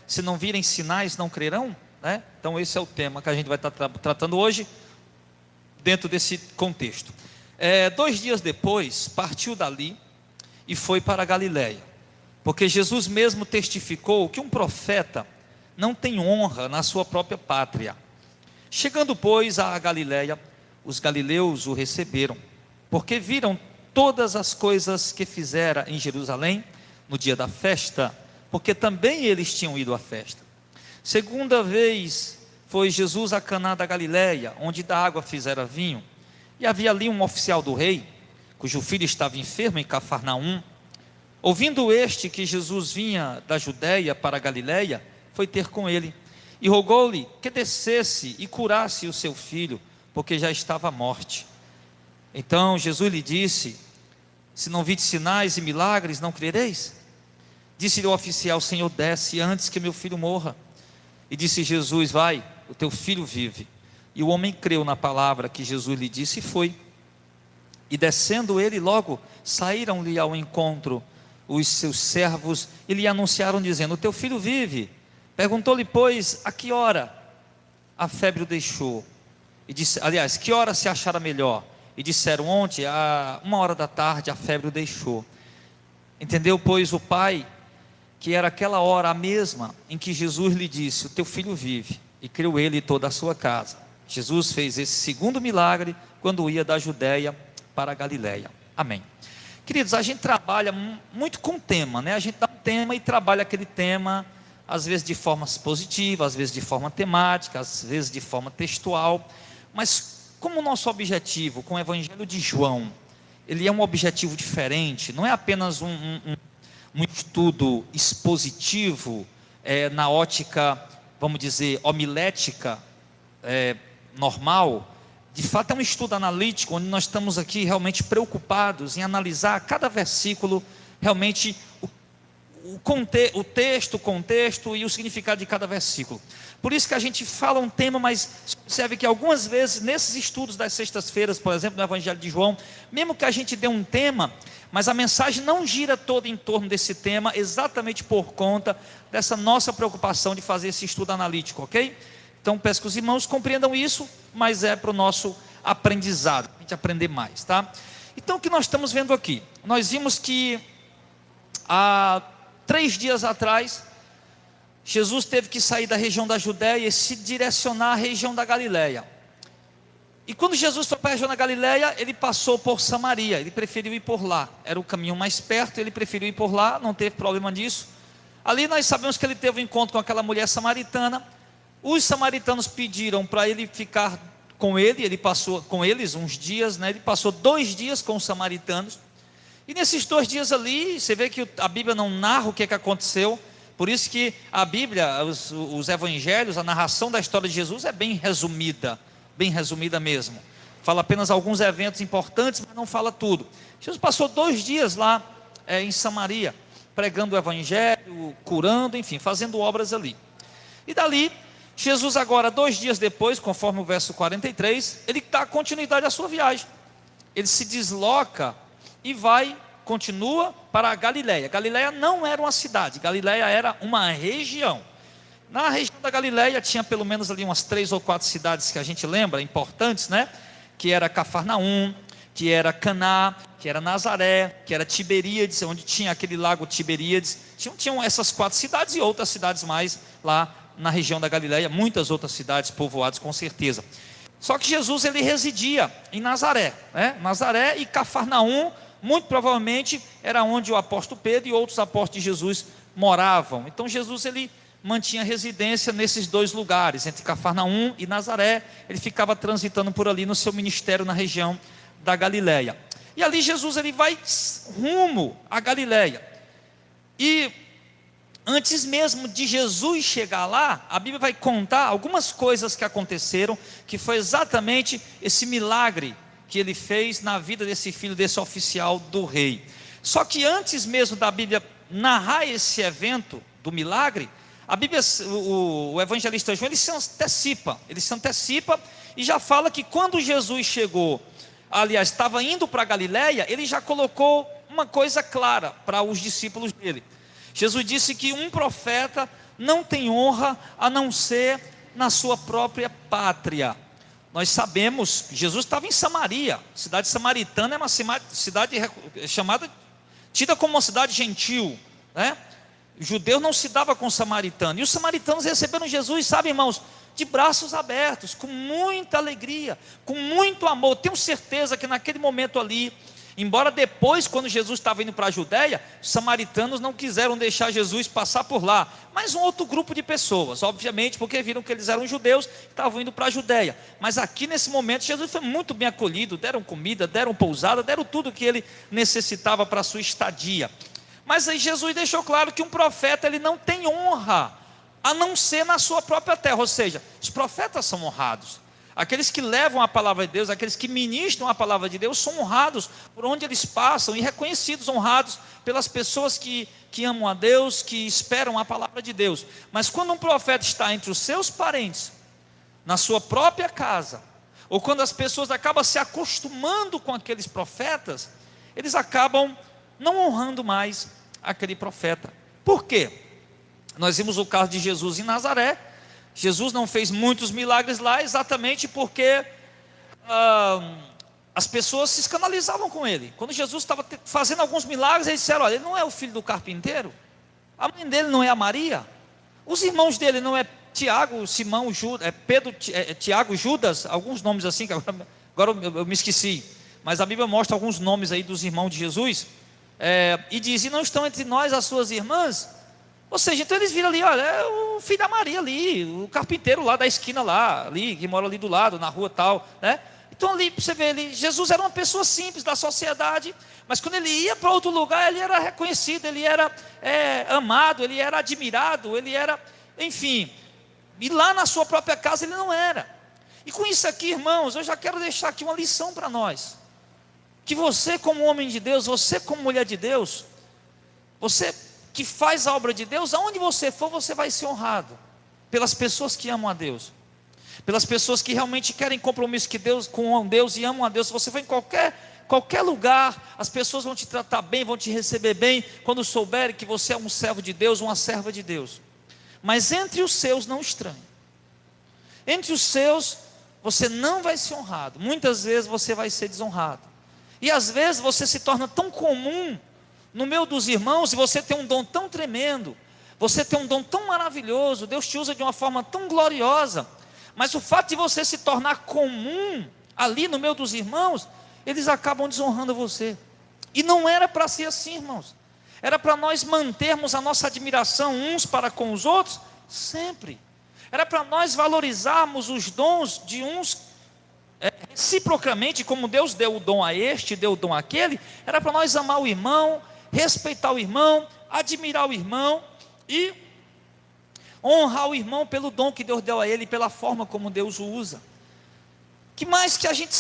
se não virem sinais, não crerão, né? Então esse é o tema que a gente vai estar tratando hoje, dentro desse contexto. 2 dias depois, partiu dali e foi para a Galiléia, porque Jesus mesmo testificou que um profeta não tem honra na sua própria pátria. Chegando, pois, à Galiléia, os galileus o receberam, porque viram todas as coisas que fizera em Jerusalém no dia da festa, porque também eles tinham ido à festa. Segunda vez foi Jesus a Caná da Galiléia, onde da água fizera vinho, e havia ali um oficial do rei, cujo filho estava enfermo em Cafarnaum. Ouvindo este que Jesus vinha da Judéia para a Galiléia, foi ter com ele, e rogou-lhe que descesse e curasse o seu filho, porque já estava à morte. Então Jesus lhe disse: se não vide sinais e milagres, não crereis? Disse-lhe o oficial: Senhor, desce antes que meu filho morra. E disse Jesus: vai, o teu filho vive. E o homem creu na palavra que Jesus lhe disse e foi. E descendo ele, logo saíram-lhe ao encontro os seus servos e lhe anunciaram, dizendo: o teu filho vive. Perguntou-lhe, pois, a que hora a febre o deixou? E disse, aliás, que hora se achara melhor? E disseram: ontem, a 1 hora da tarde, a febre o deixou. Entendeu, pois, o pai, que era aquela hora a mesma em que Jesus lhe disse: o teu filho vive, e creu ele e toda a sua casa. Jesus fez esse segundo milagre quando ia da Judéia para a Galiléia. Amém. Queridos, a gente trabalha muito com tema, né? A gente dá um tema e trabalha aquele tema, às vezes de forma positiva, às vezes de forma temática, às vezes de forma textual. Mas como o nosso objetivo com o Evangelho de João, ele é um objetivo diferente, não é apenas um estudo expositivo, na ótica, vamos dizer, homilética, normal. De fato é um estudo analítico, onde nós estamos aqui realmente preocupados em analisar cada versículo, realmente o texto, o contexto e o significado de cada versículo. Por isso que a gente fala um tema, mas observe que algumas vezes nesses estudos das sextas-feiras, por exemplo, no Evangelho de João, mesmo que a gente dê um tema, mas a mensagem não gira toda em torno desse tema, exatamente por conta dessa nossa preocupação de fazer esse estudo analítico, ok? Então peço que os irmãos compreendam isso, mas é para o nosso aprendizado, para a gente aprender mais, tá? Então o que nós estamos vendo aqui? Nós vimos que há 3 dias atrás, Jesus teve que sair da região da Judéia e se direcionar à região da Galiléia. E quando Jesus foi para a região da Galiléia, ele passou por Samaria, ele preferiu ir por lá. Era o caminho mais perto, ele preferiu ir por lá, não teve problema disso. Ali nós sabemos que ele teve um encontro com aquela mulher samaritana. Os samaritanos pediram para ele ficar com ele passou com eles uns dias, né? Ele passou 2 dias com os samaritanos. E nesses 2 dias ali, você vê que a Bíblia não narra o que aconteceu. Por isso que a Bíblia, os evangelhos, a narração da história de Jesus é bem resumida mesmo. Fala apenas alguns eventos importantes, mas não fala tudo. Jesus passou 2 dias lá em Samaria, pregando o evangelho, curando, enfim, fazendo obras ali. E dali, Jesus agora, 2 dias depois, conforme o verso 43, ele dá continuidade à sua viagem. Ele se desloca e continua para a Galiléia. Galiléia não era uma cidade, Galiléia era uma região. Na região da Galiléia tinha pelo menos ali umas 3 ou 4 cidades que a gente lembra, importantes, né? Que era Cafarnaum, que era Caná, que era Nazaré, que era Tiberíades, onde tinha aquele lago Tiberíades. Tinham essas 4 cidades e outras cidades mais lá na região da Galiléia, muitas outras cidades povoadas com certeza. Só que Jesus ele residia em Nazaré, né? Nazaré e Cafarnaum, muito provavelmente era onde o apóstolo Pedro e outros apóstolos de Jesus moravam. Então Jesus ele mantinha residência nesses 2 lugares, entre Cafarnaum e Nazaré. Ele ficava transitando por ali no seu ministério na região da Galiléia. E ali Jesus ele vai rumo à Galiléia. E antes mesmo de Jesus chegar lá, a Bíblia vai contar algumas coisas que aconteceram, que foi exatamente esse milagre que ele fez na vida desse filho, desse oficial do rei. Só que antes mesmo da Bíblia narrar esse evento do milagre, a Bíblia, o evangelista João, ele se antecipa e já fala que quando Jesus chegou, aliás, estava indo para a Galiléia, ele já colocou uma coisa clara para os discípulos dele. Jesus disse que um profeta não tem honra a não ser na sua própria pátria. Nós sabemos que Jesus estava em Samaria. Cidade samaritana é uma cidade chamada, tida como uma cidade gentil, né? O judeu não se dava com o samaritano, e os samaritanos receberam Jesus, sabe, irmãos, de braços abertos, com muita alegria, com muito amor. Tenho certeza que naquele momento ali, embora depois, quando Jesus estava indo para a Judéia, os samaritanos não quiseram deixar Jesus passar por lá, mas um outro grupo de pessoas, obviamente, porque viram que eles eram judeus, estavam indo para a Judéia. Mas aqui nesse momento, Jesus foi muito bem acolhido, deram comida, deram pousada, deram tudo que ele necessitava para a sua estadia. Mas aí Jesus deixou claro que um profeta, ele não tem honra, a não ser na sua própria terra. Ou seja, os profetas são honrados. Aqueles que levam a palavra de Deus, aqueles que ministram a palavra de Deus, são honrados por onde eles passam, e reconhecidos, honrados pelas pessoas que amam a Deus, que esperam a palavra de Deus. Mas quando um profeta está entre os seus parentes, na sua própria casa, ou quando as pessoas acabam se acostumando com aqueles profetas, eles acabam não honrando mais aquele profeta. Por quê? Nós vimos o caso de Jesus em Nazaré. Jesus não fez muitos milagres lá, exatamente porque as pessoas se escandalizavam com ele. Quando Jesus estava fazendo alguns milagres, eles disseram: olha, ele não é o filho do carpinteiro? A mãe dele não é a Maria? Os irmãos dele não é Tiago, Simão, Judas, Pedro, Tiago, Judas? Alguns nomes assim, que agora eu me esqueci. Mas a Bíblia mostra alguns nomes aí dos irmãos de Jesus. E diz: e não estão entre nós as suas irmãs? Ou seja, então eles viram ali: olha, é o filho da Maria ali, o carpinteiro lá da esquina lá, ali, que mora ali do lado, na rua tal, né? Então ali, você vê, Jesus era uma pessoa simples da sociedade, mas quando ele ia para outro lugar, ele era reconhecido, ele era amado, ele era admirado, ele era, enfim, e lá na sua própria casa ele não era. E com isso aqui, irmãos, eu já quero deixar aqui uma lição para nós, que você como homem de Deus, você como mulher de Deus, você que faz a obra de Deus, aonde você for, você vai ser honrado pelas pessoas que amam a Deus, pelas pessoas que realmente querem compromisso com Deus e amam a Deus. Se você for em qualquer lugar, as pessoas vão te tratar bem, vão te receber bem, quando souberem que você é um servo de Deus, uma serva de Deus. Mas entre os seus não estranhe, entre os seus você não vai ser honrado, muitas vezes você vai ser desonrado, e às vezes você se torna tão comum no meio dos irmãos, e você tem um dom tão tremendo, você tem um dom tão maravilhoso, Deus te usa de uma forma tão gloriosa, mas o fato de você se tornar comum ali no meio dos irmãos, eles acabam desonrando você. E não era para ser assim, irmãos. Era para nós mantermos a nossa admiração uns para com os outros sempre. Era para nós valorizarmos os dons de uns reciprocamente, como Deus deu o dom a este, deu o dom àquele. Era para nós amar o irmão, respeitar o irmão, admirar o irmão e honrar o irmão pelo dom que Deus deu a ele, pela forma como Deus o usa. Que mais que a gente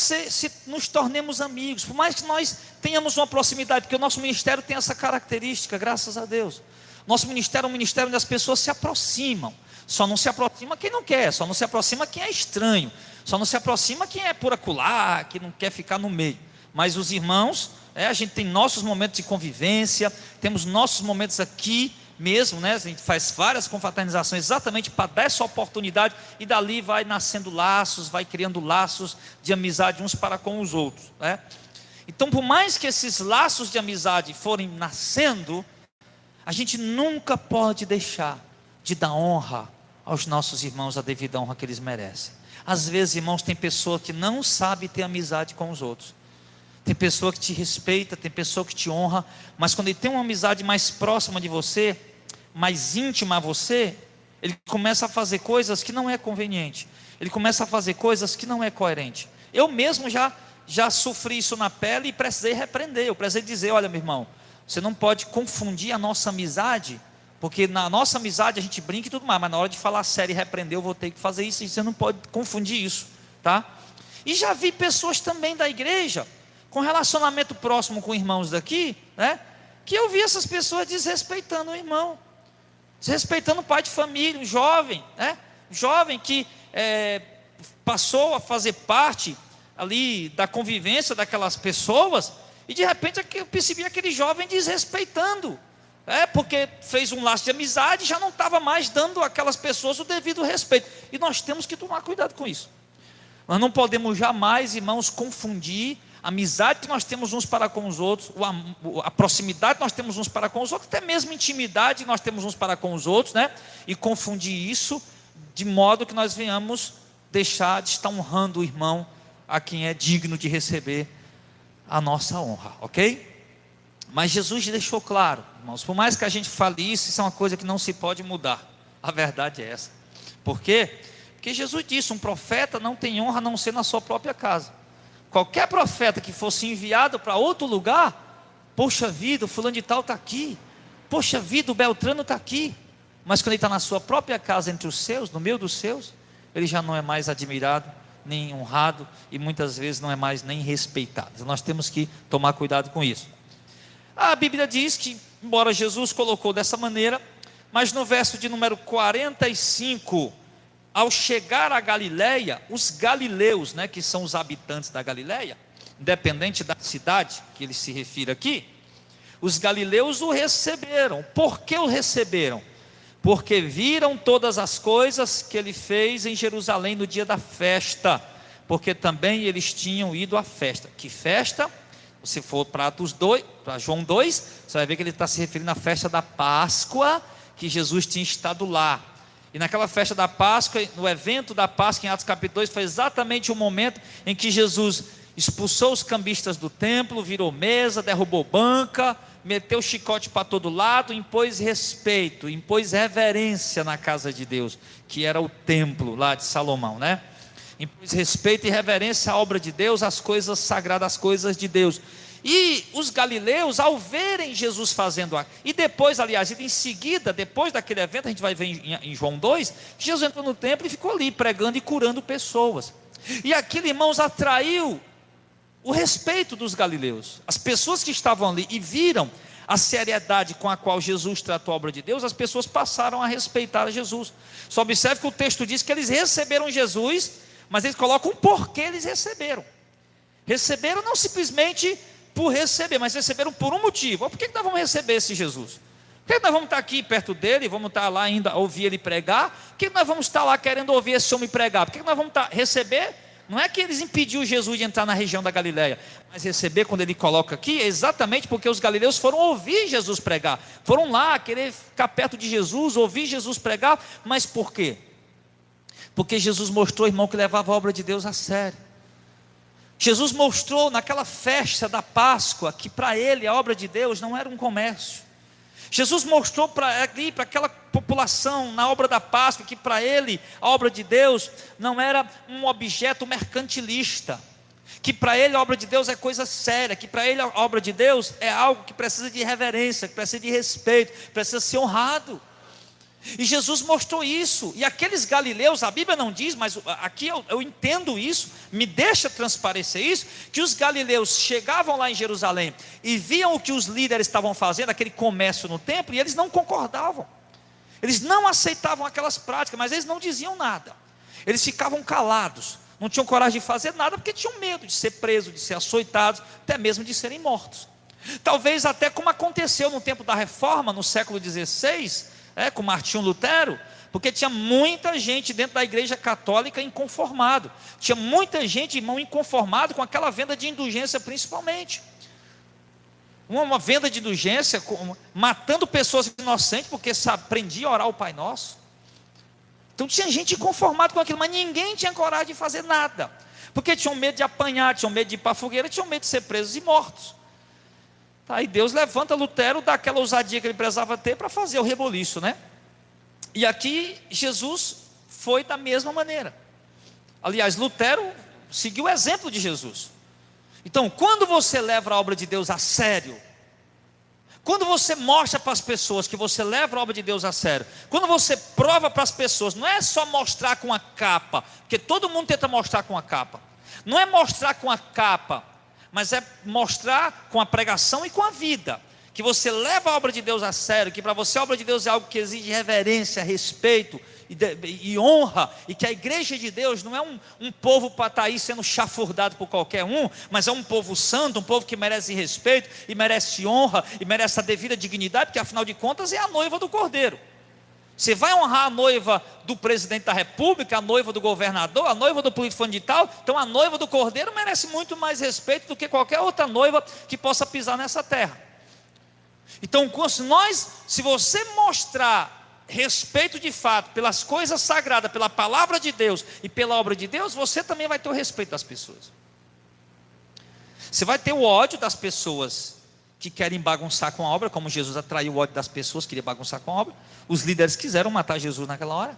nos tornemos amigos, por mais que nós tenhamos uma proximidade, porque o nosso ministério tem essa característica, graças a Deus. Nosso ministério é um ministério onde as pessoas se aproximam. Só não se aproxima quem não quer, só não se aproxima quem é estranho, só não se aproxima quem é por acolá, que não quer ficar no meio. Mas os irmãos, a gente tem nossos momentos de convivência, temos nossos momentos aqui mesmo, né? A gente faz várias confraternizações exatamente para dar essa oportunidade, e dali vai nascendo laços, vai criando laços de amizade uns para com os outros, né? Então, por mais que esses laços de amizade forem nascendo, a gente nunca pode deixar de dar honra aos nossos irmãos, a devida honra que eles merecem. Às vezes, irmãos, tem pessoa que não sabe ter amizade com os outros. Tem pessoa que te respeita, tem pessoa que te honra, mas quando ele tem uma amizade mais próxima de você, mais íntima a você, ele começa a fazer coisas que não é conveniente, ele começa a fazer coisas que não é coerente. Eu mesmo já sofri isso na pele e precisei repreender, eu precisei dizer: olha, meu irmão, você não pode confundir a nossa amizade, porque na nossa amizade a gente brinca e tudo mais, mas na hora de falar sério e repreender, eu vou ter que fazer isso, e você não pode confundir isso, tá? E já vi pessoas também da igreja, com relacionamento próximo com irmãos daqui, né, que eu vi essas pessoas desrespeitando o irmão, desrespeitando o pai de família, um jovem, né, jovem que passou a fazer parte ali da convivência daquelas pessoas, e de repente eu percebi aquele jovem desrespeitando Porque fez um laço de amizade, já não estava mais dando àquelas pessoas o devido respeito. E nós temos que tomar cuidado com isso. Nós não podemos jamais, irmãos, confundir a amizade que nós temos uns para com os outros, a proximidade que nós temos uns para com os outros, até mesmo intimidade que nós temos uns para com os outros, né? E confundir isso de modo que nós venhamos deixar de estar honrando o irmão a quem é digno de receber a nossa honra, ok? Mas Jesus deixou claro, irmãos, por mais que a gente fale isso é uma coisa que não se pode mudar. A verdade é essa. Por quê? Porque Jesus disse, um profeta não tem honra a não ser na sua própria casa. Qualquer profeta que fosse enviado para outro lugar, poxa vida, o fulano de tal está aqui, poxa vida, o Beltrano está aqui. Mas quando ele está na sua própria casa, entre os seus, no meio dos seus, ele já não é mais admirado, nem honrado, e muitas vezes não é mais nem respeitado. Então nós temos que tomar cuidado com isso. A Bíblia diz que, embora Jesus colocou dessa maneira, mas no verso de número 45, ao chegar a Galileia, os galileus, né, que são os habitantes da Galileia, independente da cidade que ele se refere aqui, os galileus o receberam. Por que o receberam? Porque viram todas as coisas que ele fez em Jerusalém no dia da festa, porque também eles tinham ido à festa. Que festa? Se for para João 2, você vai ver que ele está se referindo à festa da Páscoa, que Jesus tinha estado lá. E naquela festa da Páscoa, no evento da Páscoa, em Atos capítulo 2, foi exatamente o momento em que Jesus expulsou os cambistas do templo, virou mesa, derrubou banca, meteu chicote para todo lado, impôs respeito, impôs reverência na casa de Deus, que era o templo lá de Salomão, né? Impôs respeito e reverência à obra de Deus, às coisas sagradas, às coisas de Deus. E os galileus, ao verem Jesus fazendo, e depois, aliás, em seguida, depois daquele evento, a gente vai ver em João 2, Jesus entrou no templo e ficou ali, pregando e curando pessoas. E aquilo, irmãos, atraiu o respeito dos galileus. As pessoas que estavam ali e viram a seriedade com a qual Jesus tratou a obra de Deus, as pessoas passaram a respeitar Jesus. Só observe que o texto diz que eles receberam Jesus, mas eles colocam por que eles receberam. Receberam não simplesmente por receber, mas receberam por um motivo. Por que nós vamos receber esse Jesus? Por que nós vamos estar aqui perto dele, vamos estar lá ainda ouvir ele pregar? Por que nós vamos estar lá querendo ouvir esse homem pregar? Por que nós vamos receber? Não é que eles impediu Jesus de entrar na região da Galileia, mas receber, quando ele coloca aqui, é exatamente porque os galileus foram ouvir Jesus pregar, foram lá querer ficar perto de Jesus, ouvir Jesus pregar. Mas por quê? Porque Jesus mostrou, irmão, que levava a obra de Deus a sério. Jesus mostrou naquela festa da Páscoa que para ele a obra de Deus não era um comércio. Jesus mostrou para aquela população na obra da Páscoa que para ele a obra de Deus não era um objeto mercantilista, que para ele a obra de Deus é coisa séria, que para ele a obra de Deus é algo que precisa de reverência, que precisa de respeito, precisa ser honrado. E Jesus mostrou isso. E aqueles galileus, a Bíblia não diz, mas aqui eu entendo isso, me deixa transparecer isso, que os galileus chegavam lá em Jerusalém e viam o que os líderes estavam fazendo, aquele comércio no templo, e eles não concordavam, eles não aceitavam aquelas práticas, mas eles não diziam nada, eles ficavam calados, não tinham coragem de fazer nada, porque tinham medo de ser presos, de ser açoitados, até mesmo de serem mortos. Talvez até como aconteceu no tempo da Reforma, no século XVI, com Martinho Lutero, porque tinha muita gente dentro da igreja católica inconformado, tinha muita gente, irmão, inconformado com aquela venda de indulgência, principalmente, uma venda de indulgência, matando pessoas inocentes, porque aprendia a orar o Pai Nosso. Então tinha gente inconformada com aquilo, mas ninguém tinha coragem de fazer nada, porque tinham medo de apanhar, tinham medo de ir para a fogueira, tinham medo de ser presos e mortos. Aí Deus levanta Lutero daquela ousadia que ele precisava ter para fazer o reboliço, né? E aqui Jesus foi da mesma maneira. Aliás, Lutero seguiu o exemplo de Jesus. Então, quando você leva a obra de Deus a sério, quando você mostra para as pessoas que você leva a obra de Deus a sério, quando você prova para as pessoas, não é só mostrar com a capa, porque todo mundo tenta mostrar com a capa, não é mostrar com a capa, mas é mostrar com a pregação e com a vida, que você leva a obra de Deus a sério, que para você a obra de Deus é algo que exige reverência, respeito e honra, e que a igreja de Deus não é um povo para estar aí sendo chafurdado por qualquer um, mas é um povo santo, um povo que merece respeito, e merece honra, e merece a devida dignidade, porque afinal de contas é a noiva do Cordeiro. Você vai honrar a noiva do presidente da república, a noiva do governador, a noiva do político de tal, então a noiva do Cordeiro merece muito mais respeito do que qualquer outra noiva que possa pisar nessa terra. Então, se você mostrar respeito de fato pelas coisas sagradas, pela palavra de Deus e pela obra de Deus, você também vai ter o respeito das pessoas. Você vai ter o ódio das pessoas que querem bagunçar com a obra, como Jesus atraiu o ódio das pessoas que queriam bagunçar com a obra. Os líderes quiseram matar Jesus naquela hora,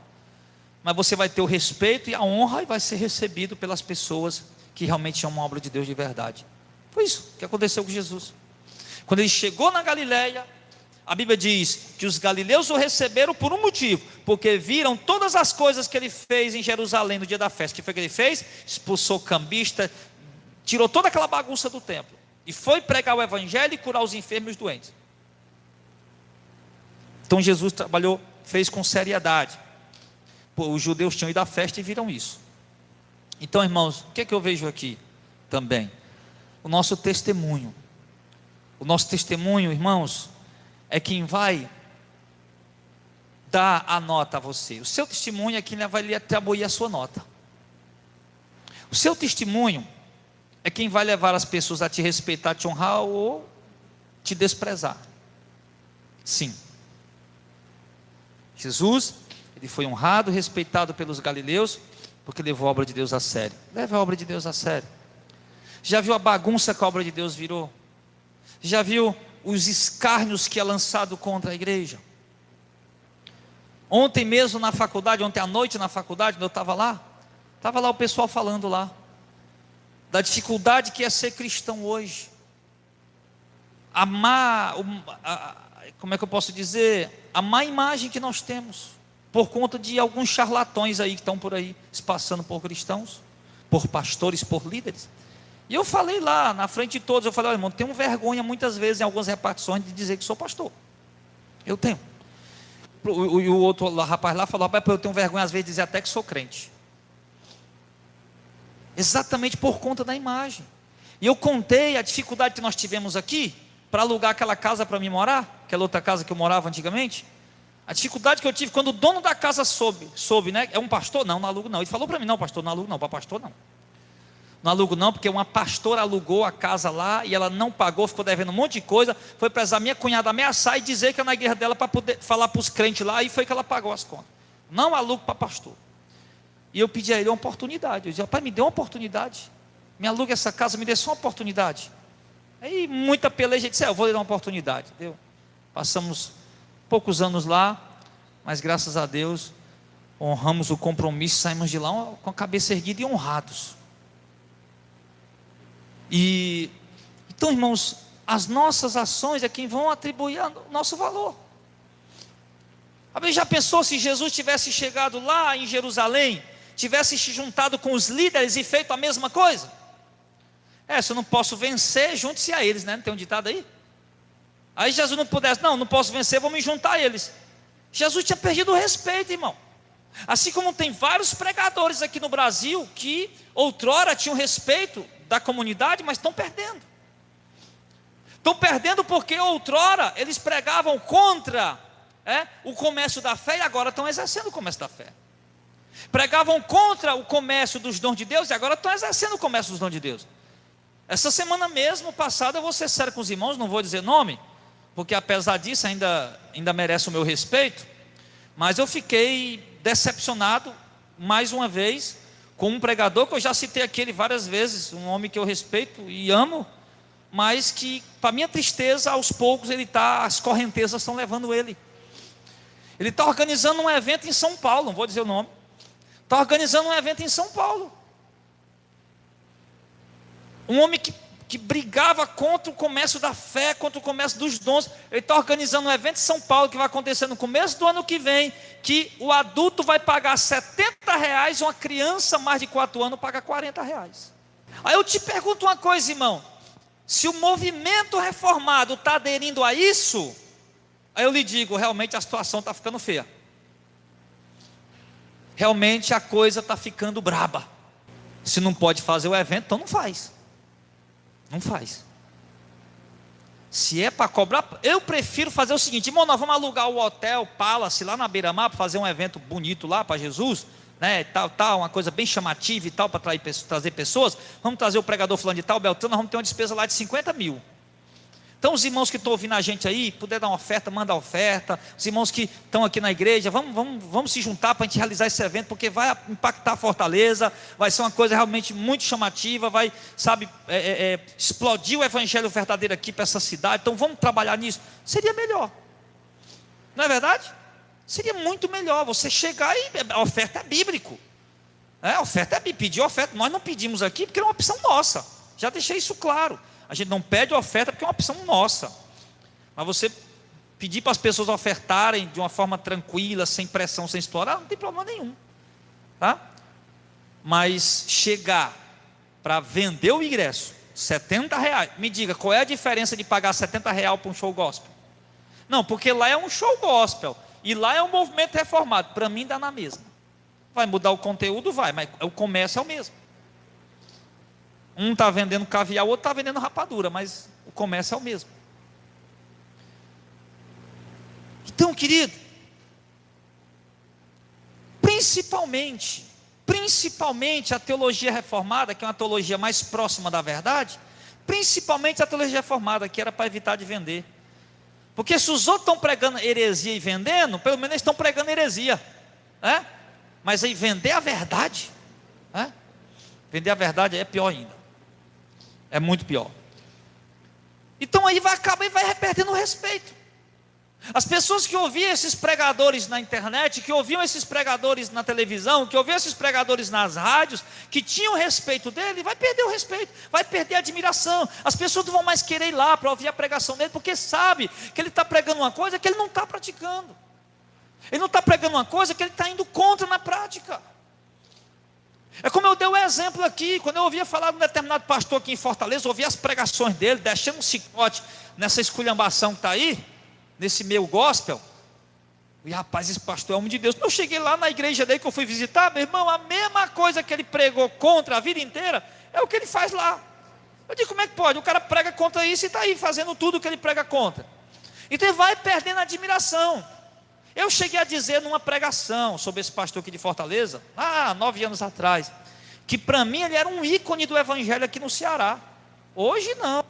mas você vai ter o respeito e a honra, e vai ser recebido pelas pessoas que realmente amam a obra de Deus de verdade. Foi isso que aconteceu com Jesus. Quando ele chegou na Galileia, a Bíblia diz que os galileus o receberam por um motivo, porque viram todas as coisas que ele fez em Jerusalém no dia da festa. O que foi que ele fez? Expulsou cambista, tirou toda aquela bagunça do templo, e foi pregar o evangelho e curar os enfermos e os doentes. Então Jesus fez com seriedade. Os judeus tinham ido à festa e viram isso. Então, irmãos, o que é que eu vejo aqui também? O nosso testemunho. O nosso testemunho, irmãos, é quem vai dar a nota a você. O seu testemunho é quem vai lhe atribuir a sua nota. O seu testemunho é quem vai levar as pessoas a te respeitar, te honrar ou te desprezar. Sim. Jesus, ele foi honrado, respeitado pelos galileus, porque levou a obra de Deus a sério. Leve a obra de Deus a sério. Já viu a bagunça que a obra de Deus virou? Já viu os escárnios que é lançado contra a igreja? Ontem mesmo na faculdade, ontem à noite na faculdade, quando eu estava lá o pessoal falando lá, da dificuldade que é ser cristão hoje. Como é que eu posso dizer? A má imagem que nós temos, por conta de alguns charlatões aí que estão por aí, se passando por cristãos, por pastores, por líderes. E eu falei lá, na frente de todos, eu falei: olha, irmão, tenho vergonha muitas vezes em algumas repartições de dizer que sou pastor. Eu tenho. E o outro rapaz lá falou: rapaz, eu tenho vergonha às vezes de dizer até que sou crente. Exatamente por conta da imagem. E eu contei a dificuldade que nós tivemos aqui, para alugar aquela casa para mim morar, aquela outra casa que eu morava antigamente. A dificuldade que eu tive quando o dono da casa soube, né? É um pastor? Não alugo não. Ele falou para mim: não, pastor, não alugo não, para pastor não. Não alugo não, porque uma pastora alugou a casa lá e ela não pagou, ficou devendo um monte de coisa. Foi precisar minha cunhada ameaçar e dizer que é na igreja dela para poder falar para os crentes lá, e foi que ela pagou as contas. Não alugo para pastor. E eu pedi a ele uma oportunidade. Eu disse: pai, me dê uma oportunidade, me alugue essa casa, me dê só uma oportunidade. Aí muita peleja, ele disse: eu vou lhe dar uma oportunidade. Entendeu? Passamos poucos anos lá, mas graças a Deus honramos o compromisso, saímos de lá com a cabeça erguida e honrados. Então, irmãos, as nossas ações é quem vão atribuir o nosso valor. Já pensou se Jesus tivesse chegado lá em Jerusalém, tivesse se juntado com os líderes e feito a mesma coisa? Se eu não posso vencer, junte-se a eles, né? Não tem um ditado aí? Aí Jesus não pudesse: não posso vencer, vou me juntar a eles. Jesus tinha perdido o respeito, irmão. Assim como tem vários pregadores aqui no Brasil que outrora tinham respeito da comunidade, mas estão perdendo. Estão perdendo porque outrora eles pregavam contra o comércio da fé, e agora estão exercendo o comércio da fé. Pregavam contra o comércio dos dons de Deus, e agora estão exercendo o comércio dos dons de Deus. Essa semana mesmo passada, eu vou ser sério com os irmãos, não vou dizer nome, porque apesar disso ainda merece o meu respeito, mas eu fiquei decepcionado mais uma vez com um pregador que eu já citei aqui ele várias vezes, um homem que eu respeito e amo, mas que, para minha tristeza, aos poucos as correntezas estão levando ele. Ele está organizando um evento em São Paulo, não vou dizer o nome. Está organizando um evento em São Paulo. Um homem que brigava contra o comércio da fé, contra o comércio dos dons. Ele está organizando um evento em São Paulo que vai acontecer no começo do ano que vem, que o adulto vai pagar R$70, uma criança mais de 4 anos paga R$40. Aí eu te pergunto uma coisa, irmão: Se o movimento reformado está aderindo a isso, aí eu lhe digo, realmente a situação está ficando feia. Realmente a coisa está ficando braba. Se não pode fazer o evento, então não faz. Não faz. Se é para cobrar, eu prefiro fazer o seguinte, irmão, nós vamos alugar o hotel Palace lá na Beira-Mar para fazer um evento bonito lá para Jesus, né, tal, uma coisa bem chamativa e tal, para trazer pessoas. Vamos trazer o pregador fulano de tal, Beltrano, nós vamos ter uma despesa lá de 50 mil. Então os irmãos que estão ouvindo a gente aí, puder dar uma oferta, manda a oferta. Os irmãos que estão aqui na igreja, vamos se juntar para a gente realizar esse evento, porque vai impactar a Fortaleza, vai ser uma coisa realmente muito chamativa, vai, sabe, explodir o evangelho verdadeiro aqui para essa cidade. Então vamos trabalhar nisso. Seria melhor, não é verdade? Seria muito melhor você chegar e a oferta é bíblico. A oferta é bíblico, pedir oferta. Nós não pedimos aqui porque é uma opção nossa. Já deixei isso claro. A gente não pede oferta porque é uma opção nossa. Mas você pedir para as pessoas ofertarem de uma forma tranquila, sem pressão, sem explorar, não tem problema nenhum. Tá? Mas chegar para vender o ingresso, R$70, me diga, qual é a diferença de pagar R$70 para um show gospel? Não, porque lá é um show gospel, e lá é um movimento reformado. Para mim dá na mesma. Vai mudar o conteúdo? Vai, mas o comércio é o mesmo. Um está vendendo caviar, o outro está vendendo rapadura, mas o comércio é o mesmo. Então, querido, principalmente a teologia reformada, que é uma teologia mais próxima da verdade, principalmente a teologia reformada, que era para evitar de vender. Porque se os outros estão pregando heresia e vendendo, pelo menos eles estão pregando heresia, né? Mas aí vender a verdade, né? Vender a verdade é pior ainda. É muito pior. Então aí vai acabar e vai perdendo o respeito. As pessoas que ouviam esses pregadores na internet, que ouviam esses pregadores na televisão, que ouviam esses pregadores nas rádios, que tinham respeito dele, vai perder o respeito, vai perder a admiração. As pessoas não vão mais querer ir lá para ouvir a pregação dele, porque sabe que ele está pregando uma coisa que ele não está praticando. Ele não está pregando uma coisa que ele está indo contra na prática. É como eu dei o exemplo aqui, quando eu ouvia falar de um determinado pastor aqui em Fortaleza, eu ouvia as pregações dele, deixando um chicote nessa esculhambação que está aí, nesse meio gospel. E rapaz, esse pastor é homem de Deus. Quando eu cheguei lá na igreja dele que eu fui visitar, meu irmão, a mesma coisa que ele pregou contra a vida inteira, é o que ele faz lá. Eu digo, como é que pode? O cara prega contra isso e está aí fazendo tudo o que ele prega contra. Então ele vai perdendo a admiração. Eu cheguei a dizer numa pregação sobre esse pastor aqui de Fortaleza, 9 anos atrás, que para mim ele era um ícone do evangelho aqui no Ceará. Hoje não.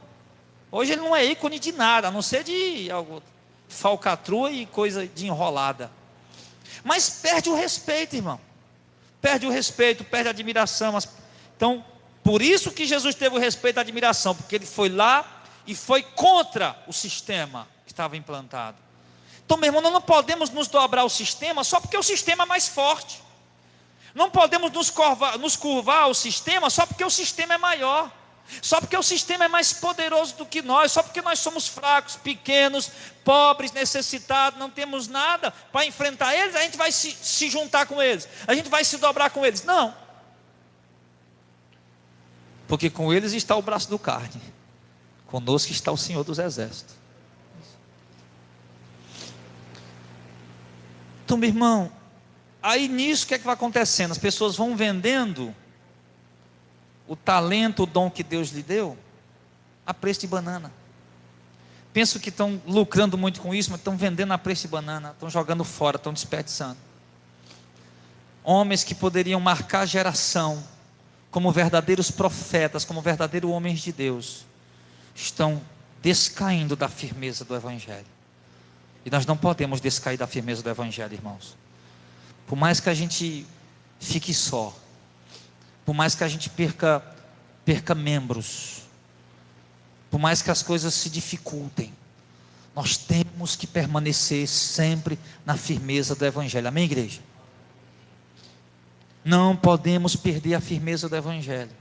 Hoje ele não é ícone de nada, a não ser de falcatrua e coisa de enrolada. Mas perde o respeito, irmão. Perde o respeito, perde a admiração. Então, por isso que Jesus teve o respeito e a admiração, porque ele foi lá e foi contra o sistema que estava implantado. Então, meu irmão, nós não podemos nos dobrar ao sistema só porque o sistema é mais forte. Não podemos nos curvar ao sistema só porque o sistema é maior. Só porque o sistema é mais poderoso do que nós. Só porque nós somos fracos, pequenos, pobres, necessitados, não temos nada para enfrentar eles, a gente vai se juntar com eles. A gente vai se dobrar com eles. Não. Porque com eles está o braço do carne. Conosco está o Senhor dos Exércitos. Então, meu irmão, aí nisso o que é que vai acontecendo? As pessoas vão vendendo o talento, o dom que Deus lhe deu, a preço de banana. Penso que estão lucrando muito com isso, mas estão vendendo a preço de banana, estão jogando fora, estão desperdiçando. Homens que poderiam marcar a geração como verdadeiros profetas, como verdadeiros homens de Deus, estão descaindo da firmeza do Evangelho. E nós não podemos descair da firmeza do Evangelho, irmãos. Por mais que a gente fique só, por mais que a gente perca membros, por mais que as coisas se dificultem, nós temos que permanecer sempre na firmeza do Evangelho. Amém, igreja? Não podemos perder a firmeza do Evangelho.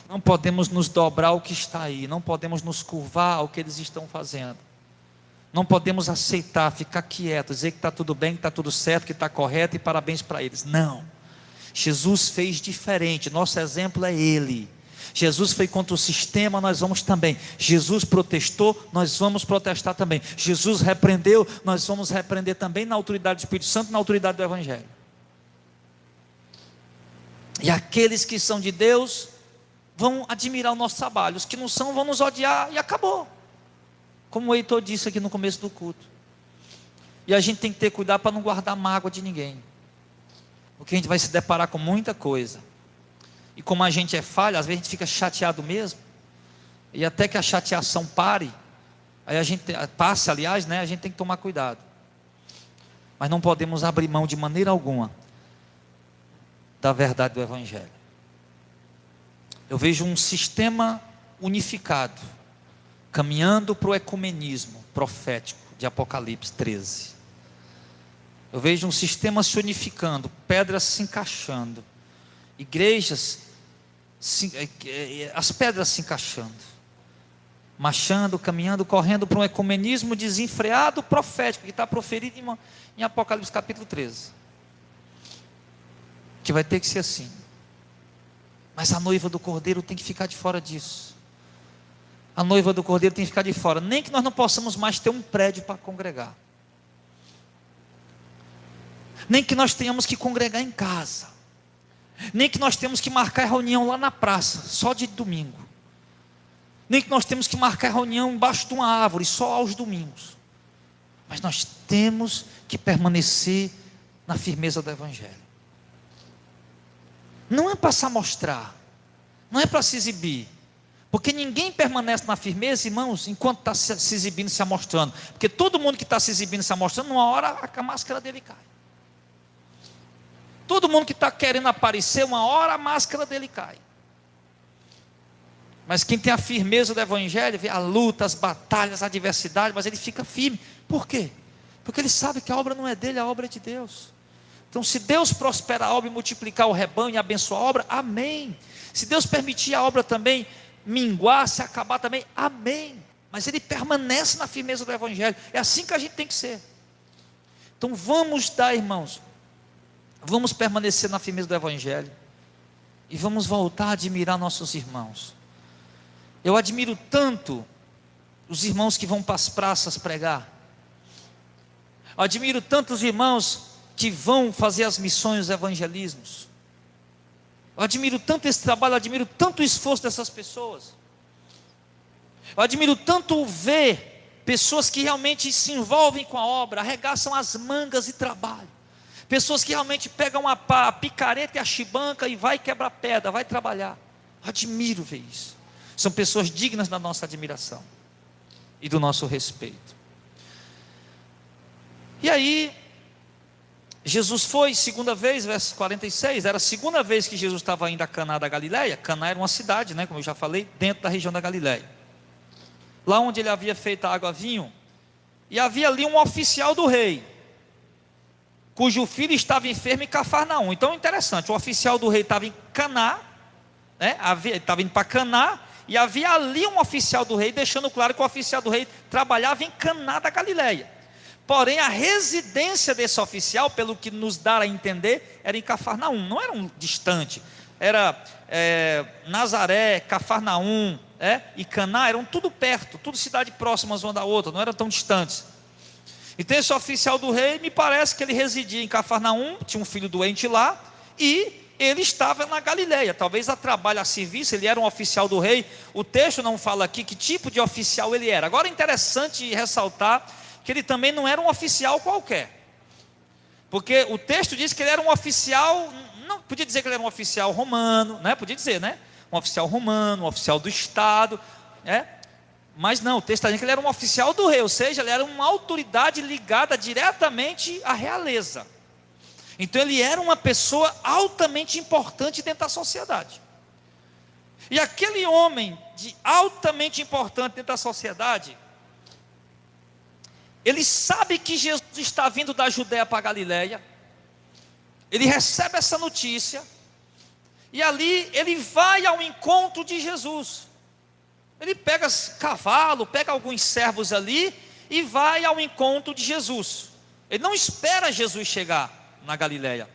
Não podemos nos dobrar ao que está aí. Não podemos nos curvar ao que eles estão fazendo. Não podemos aceitar, ficar quietos, dizer que está tudo bem, que está tudo certo, que está correto e parabéns para eles. Não. Jesus fez diferente. Nosso exemplo é Ele. Jesus foi contra o sistema, nós vamos também. Jesus protestou, nós vamos protestar também. Jesus repreendeu, nós vamos repreender também, na autoridade do Espírito Santo, na autoridade do Evangelho. E aqueles que são de Deus vão admirar o nosso trabalho, os que não são vão nos odiar, e acabou. Como o Heitor disse aqui no começo do culto. E a gente tem que ter cuidado para não guardar mágoa de ninguém, porque a gente vai se deparar com muita coisa. E como a gente é falha, às vezes a gente fica chateado mesmo, e até que a chateação pare, aí a gente passe, aliás, né, a gente tem que tomar cuidado. Mas não podemos abrir mão de maneira alguma da verdade do Evangelho. Eu vejo um sistema unificado, caminhando para o ecumenismo profético de Apocalipse 13. Eu vejo um sistema se unificando, pedras se encaixando, igrejas, as pedras se encaixando, marchando, caminhando, correndo para um ecumenismo desenfreado profético, que está proferido em Apocalipse capítulo 13, que vai ter que ser assim. Mas a noiva do Cordeiro tem que ficar de fora disso. A noiva do Cordeiro tem que ficar de fora, nem que nós não possamos mais ter um prédio para congregar, nem que nós tenhamos que congregar em casa, nem que nós temos que marcar reunião lá na praça, só de domingo, nem que nós temos que marcar reunião embaixo de uma árvore, só aos domingos. Mas nós temos que permanecer na firmeza do Evangelho. Não é para se mostrar, não é para se exibir, porque ninguém permanece na firmeza, irmãos, enquanto está se exibindo, se amostrando. Porque todo mundo que está se exibindo, se amostrando, numa hora a máscara dele cai. Todo mundo que está querendo aparecer, uma hora a máscara dele cai. Mas quem tem a firmeza do Evangelho, vê a luta, as batalhas, a adversidade, mas ele fica firme. Por quê? Porque ele sabe que a obra não é dele, a obra é de Deus. Então, se Deus prosperar a obra e multiplicar o rebanho e abençoar a obra, amém. Se Deus permitir a obra também minguar, se acabar também, amém. Mas ele permanece na firmeza do Evangelho. É assim que a gente tem que ser. Então vamos dar, irmãos, vamos permanecer na firmeza do Evangelho, e vamos voltar a admirar nossos irmãos. Eu admiro tanto os irmãos que vão para as praças pregar. Eu admiro tanto os irmãos que vão fazer as missões, os evangelismos. Eu admiro tanto esse trabalho, eu admiro tanto o esforço dessas pessoas. Eu admiro tanto ver pessoas que realmente se envolvem com a obra, arregaçam as mangas e trabalham. Pessoas que realmente pegam a pá, a picareta e a chibanca e vai quebrar pedra, vai trabalhar. Eu admiro ver isso. São pessoas dignas da nossa admiração e do nosso respeito. E aí, Jesus foi segunda vez, verso 46, era a segunda vez que Jesus estava indo a Caná da Galileia. Caná era uma cidade, né, como eu já falei, dentro da região da Galileia. Lá onde ele havia feito a água vinho, e havia ali um oficial do rei, cujo filho estava enfermo em Cafarnaum. Então é interessante, o oficial do rei estava em Caná, né, estava indo para Caná, e havia ali um oficial do rei, deixando claro que o oficial do rei trabalhava em Caná da Galileia. Porém, a residência desse oficial, pelo que nos dá a entender, era em Cafarnaum, não era um distante. Era Nazaré, Cafarnaum, e Caná, eram tudo perto, tudo cidade próximas uma da outra, não eram tão distantes. Então esse oficial do rei, me parece que ele residia em Cafarnaum, tinha um filho doente lá, e ele estava na Galileia, talvez a trabalho, a serviço, ele era um oficial do rei. O texto não fala aqui que tipo de oficial ele era. Agora é interessante ressaltar que ele também não era um oficial qualquer, porque o texto diz que ele era um oficial, não podia dizer que ele era um oficial romano, né? Podia dizer, né? Um oficial romano, um oficial do Estado, mas não, o texto está dizendo que ele era um oficial do rei, ou seja, ele era uma autoridade ligada diretamente à realeza. Então ele era uma pessoa altamente importante dentro da sociedade. E aquele homem altamente importante dentro da sociedade, ele sabe que Jesus está vindo da Judéia para a Galileia. Ele recebe essa notícia, e ali ele vai ao encontro de Jesus. Ele pega cavalo, pega alguns servos ali e vai ao encontro de Jesus. Ele não espera Jesus chegar na Galileia.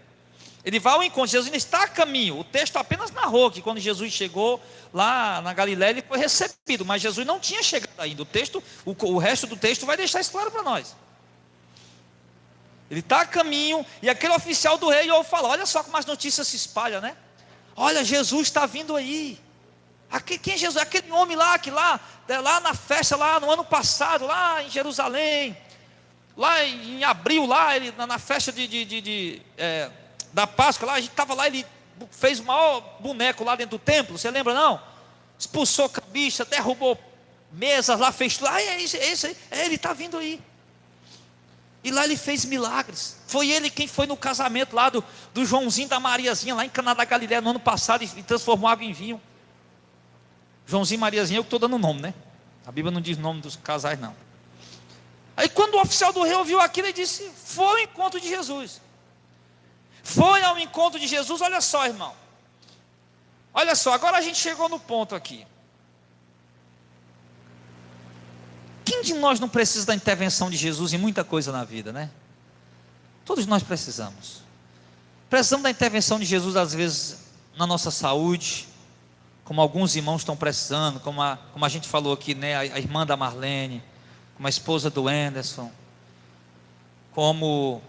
Ele vai ao encontro, Jesus ainda está a caminho. O texto apenas narrou que quando Jesus chegou lá na Galiléia, ele foi recebido, mas Jesus não tinha chegado ainda. O resto do texto vai deixar isso claro para nós. Ele está a caminho, e aquele oficial do rei ouve falar: olha só como as notícias se espalham, né? Olha, Jesus está vindo aí. Quem é Jesus? Aquele homem lá, lá na festa, lá no ano passado, lá em Jerusalém, lá em abril, lá na festa da Páscoa, lá a gente estava lá, ele fez o maior boneco lá dentro do templo, você lembra não? Expulsou cabicha, derrubou mesas lá, fez tudo. Ele está vindo aí. E lá ele fez milagres. Foi ele quem foi no casamento lá do Joãozinho da Mariazinha, lá em Caná da Galiléia, no ano passado, e transformou água em vinho. Joãozinho e Mariazinha, eu que estou dando o nome, né? A Bíblia não diz o nome dos casais, não. Aí quando o oficial do rei ouviu aquilo, ele disse: foi ao encontro de Jesus. Foi ao encontro de Jesus. Olha só, irmão. Olha só, agora a gente chegou no ponto aqui. Quem de nós não precisa da intervenção de Jesus em muita coisa na vida, né? Todos nós precisamos. Precisamos da intervenção de Jesus, às vezes, na nossa saúde, como alguns irmãos estão precisando, como a gente falou aqui, né? A irmã da Marlene, como a esposa do Anderson, como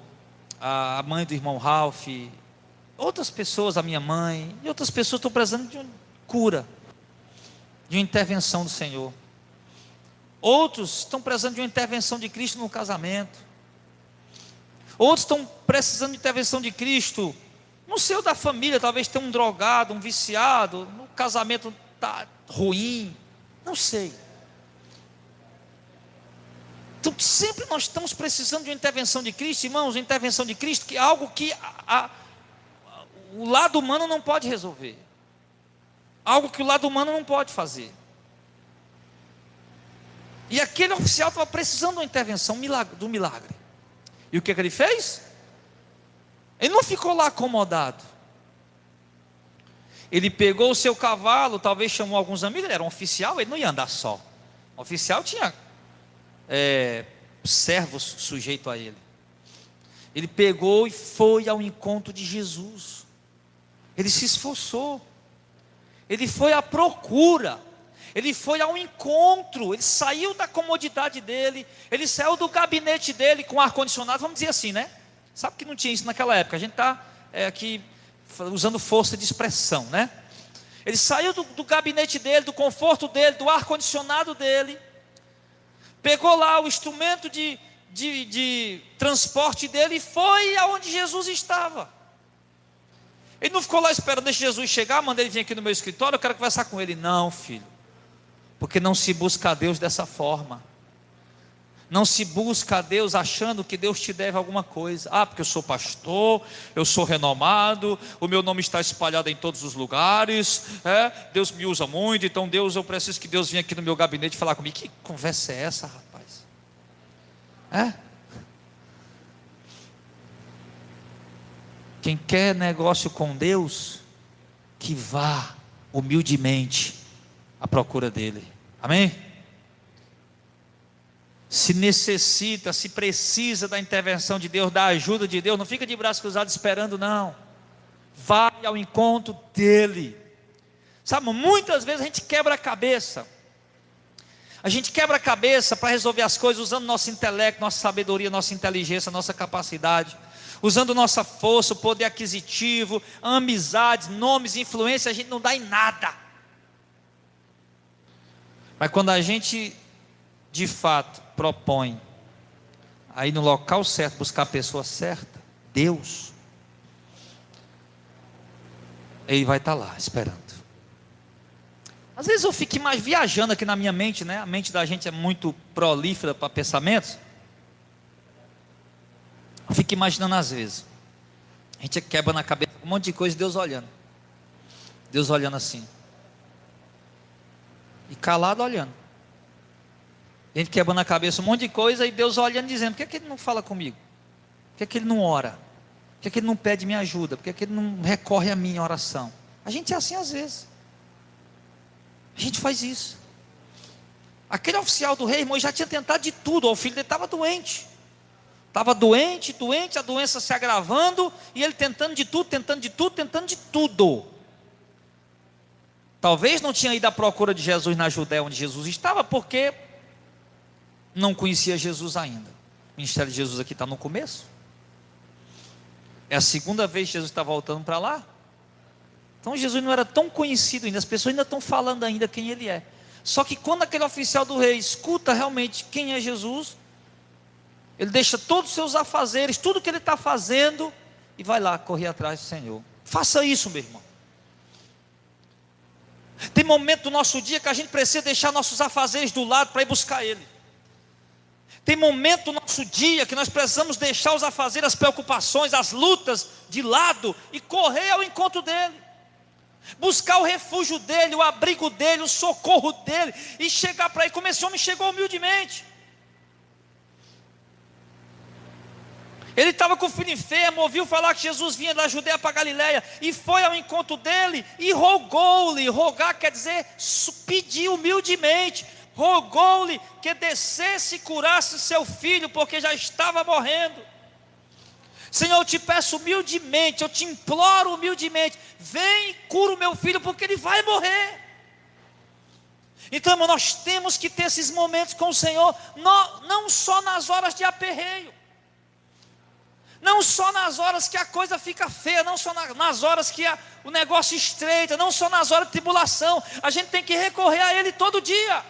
a mãe do irmão Ralph, outras pessoas, a minha mãe, e outras pessoas estão precisando de uma cura, de uma intervenção do Senhor. Outros estão precisando de uma intervenção de Cristo no casamento. Outros estão precisando de intervenção de Cristo no seio da família. Talvez tenha um drogado, um viciado, no casamento está ruim, não sei. Então sempre nós estamos precisando de uma intervenção de Cristo, irmãos. Uma intervenção de Cristo, que é algo que o lado humano não pode resolver, algo que o lado humano não pode fazer. E aquele oficial estava precisando de uma intervenção do milagre. E o que ele fez? Ele não ficou lá acomodado. Ele pegou o seu cavalo, talvez chamou alguns amigos. Ele era um oficial, ele não ia andar só. O oficial tinha servos sujeitos a ele. Ele pegou e foi ao encontro de Jesus. Ele se esforçou. Ele foi à procura. Ele foi ao encontro. Ele saiu da comodidade dele. Ele saiu do gabinete dele com ar-condicionado. Vamos dizer assim, né? Sabe que não tinha isso naquela época. A gente está aqui usando força de expressão, né? Ele saiu do gabinete dele, do conforto dele, do ar-condicionado dele. Pegou lá o instrumento de transporte dele e foi aonde Jesus estava. Ele não ficou lá esperando, deixa Jesus chegar, manda ele vir aqui no meu escritório, eu quero conversar com ele. Não, filho. Porque não se busca a Deus dessa forma. Não se busca a Deus achando que Deus te deve alguma coisa. Porque eu sou pastor, eu sou renomado, o meu nome está espalhado em todos os lugares, Deus me usa muito, então eu preciso que Deus venha aqui no meu gabinete falar comigo. Que conversa é essa, rapaz? Quem quer negócio com Deus, que vá humildemente à procura dele. Amém? Se necessita, se precisa da intervenção de Deus, da ajuda de Deus, não fica de braços cruzados esperando, não. Vai ao encontro dele. Sabe, muitas vezes a gente quebra a cabeça. A gente quebra a cabeça para resolver as coisas usando nosso intelecto, nossa sabedoria, nossa inteligência, nossa capacidade, usando nossa força, o poder aquisitivo, amizades, nomes, influência. A gente não dá em nada. Mas quando a gente de fato propõe aí no local certo, buscar a pessoa certa, Deus, Ele vai estar lá esperando. Às vezes eu fico mais viajando aqui na minha mente, né? A mente da gente é muito prolífera para pensamentos. Eu fico imaginando às vezes, a gente quebra na cabeça um monte de coisa, Deus olhando assim, e calado olhando. A gente quebra na cabeça um monte de coisa, e Deus olhando dizendo: por que Ele não fala comigo? Por que Ele não ora? Por que Ele não pede minha ajuda? Por que Ele não recorre a mim em oração? A gente é assim às vezes. A gente faz isso. Aquele oficial do rei, irmão, já tinha tentado de tudo. O filho dele estava doente. Estava doente, doente, a doença se agravando, e ele tentando de tudo, tentando de tudo, tentando de tudo. Talvez não tinha ido à procura de Jesus na Judéia onde Jesus estava, porque não conhecia Jesus ainda. O ministério de Jesus aqui está no começo. É a segunda vez que Jesus está voltando para lá. Então Jesus não era tão conhecido ainda, as pessoas ainda estão falando ainda quem ele é. Só que quando aquele oficial do rei escuta realmente quem é Jesus, ele deixa todos os seus afazeres, tudo que ele está fazendo, e vai lá correr atrás do Senhor. Faça isso, meu irmão. Tem momento do nosso dia que a gente precisa deixar nossos afazeres do lado para ir buscar Ele. Tem momento do nosso dia que nós precisamos deixar os afazeres, as preocupações, as lutas de lado e correr ao encontro dEle. Buscar o refúgio dEle, o abrigo dEle, o socorro dEle, e chegar para Ele como esse homem chegou humildemente. Ele estava com o filho enfermo, ouviu falar que Jesus vinha da Judeia para a Galileia, e foi ao encontro dele, e rogou-lhe. Rogar quer dizer pedir humildemente. Rogou-lhe que descesse e curasse seu filho, porque já estava morrendo. Senhor, eu te peço humildemente, eu te imploro humildemente, vem e cura o meu filho, porque ele vai morrer. Então, irmão, nós temos que ter esses momentos com o Senhor, não só nas horas de aperreio, não só nas horas que a coisa fica feia, não só nas horas que o negócio estreita, não só nas horas de tribulação. A gente tem que recorrer a Ele todo dia.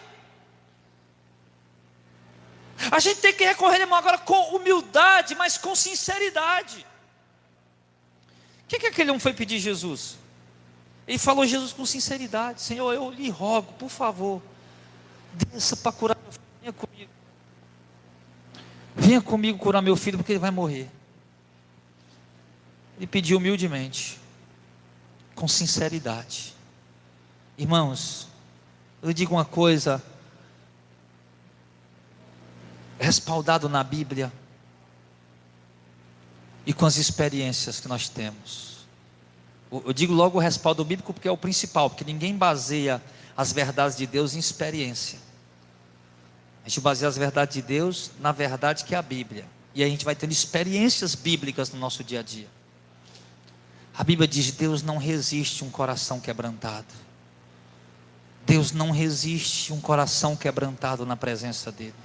A gente tem que recorrer, irmão, agora com humildade, mas com sinceridade. O que aquele homem foi pedir Jesus? Ele falou a Jesus com sinceridade: Senhor, eu lhe rogo, por favor, desça para curar meu filho, venha comigo. Venha comigo curar meu filho, porque ele vai morrer. Ele pediu humildemente, com sinceridade. Irmãos, eu digo uma coisa, respaldado na Bíblia e com as experiências que nós temos. Eu digo logo o respaldo bíblico porque é o principal, porque ninguém baseia as verdades de Deus em experiência. A gente baseia as verdades de Deus na verdade que é a Bíblia, e aí a gente vai tendo experiências bíblicas no nosso dia a dia. A Bíblia diz: Deus não resiste um coração quebrantado. Deus não resiste um coração quebrantado na presença dEle.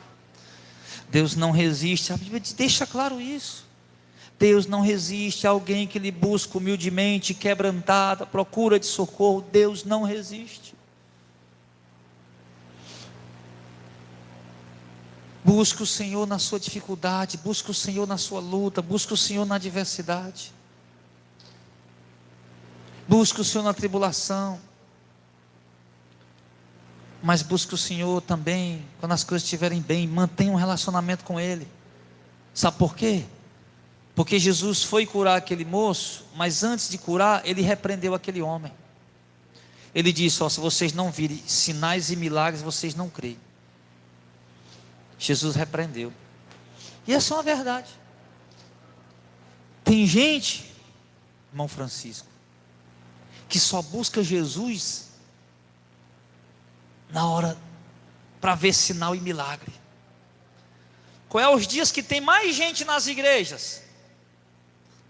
Deus não resiste, a Bíblia deixa claro isso. Deus não resiste a alguém que lhe busca humildemente, quebrantado, à procura de socorro. Deus não resiste. Busca o Senhor na sua dificuldade, busca o Senhor na sua luta, busca o Senhor na adversidade. Busque o Senhor na tribulação, mas busque o Senhor também quando as coisas estiverem bem. Mantenha um relacionamento com Ele. Sabe por quê? Porque Jesus foi curar aquele moço, mas antes de curar, Ele repreendeu aquele homem. Ele disse: se vocês não virem sinais e milagres, vocês não creem. Jesus repreendeu. E essa é uma verdade. Tem gente, irmão Francisco, que só busca Jesus na hora para ver sinal e milagre. Qual é os dias que tem mais gente nas igrejas?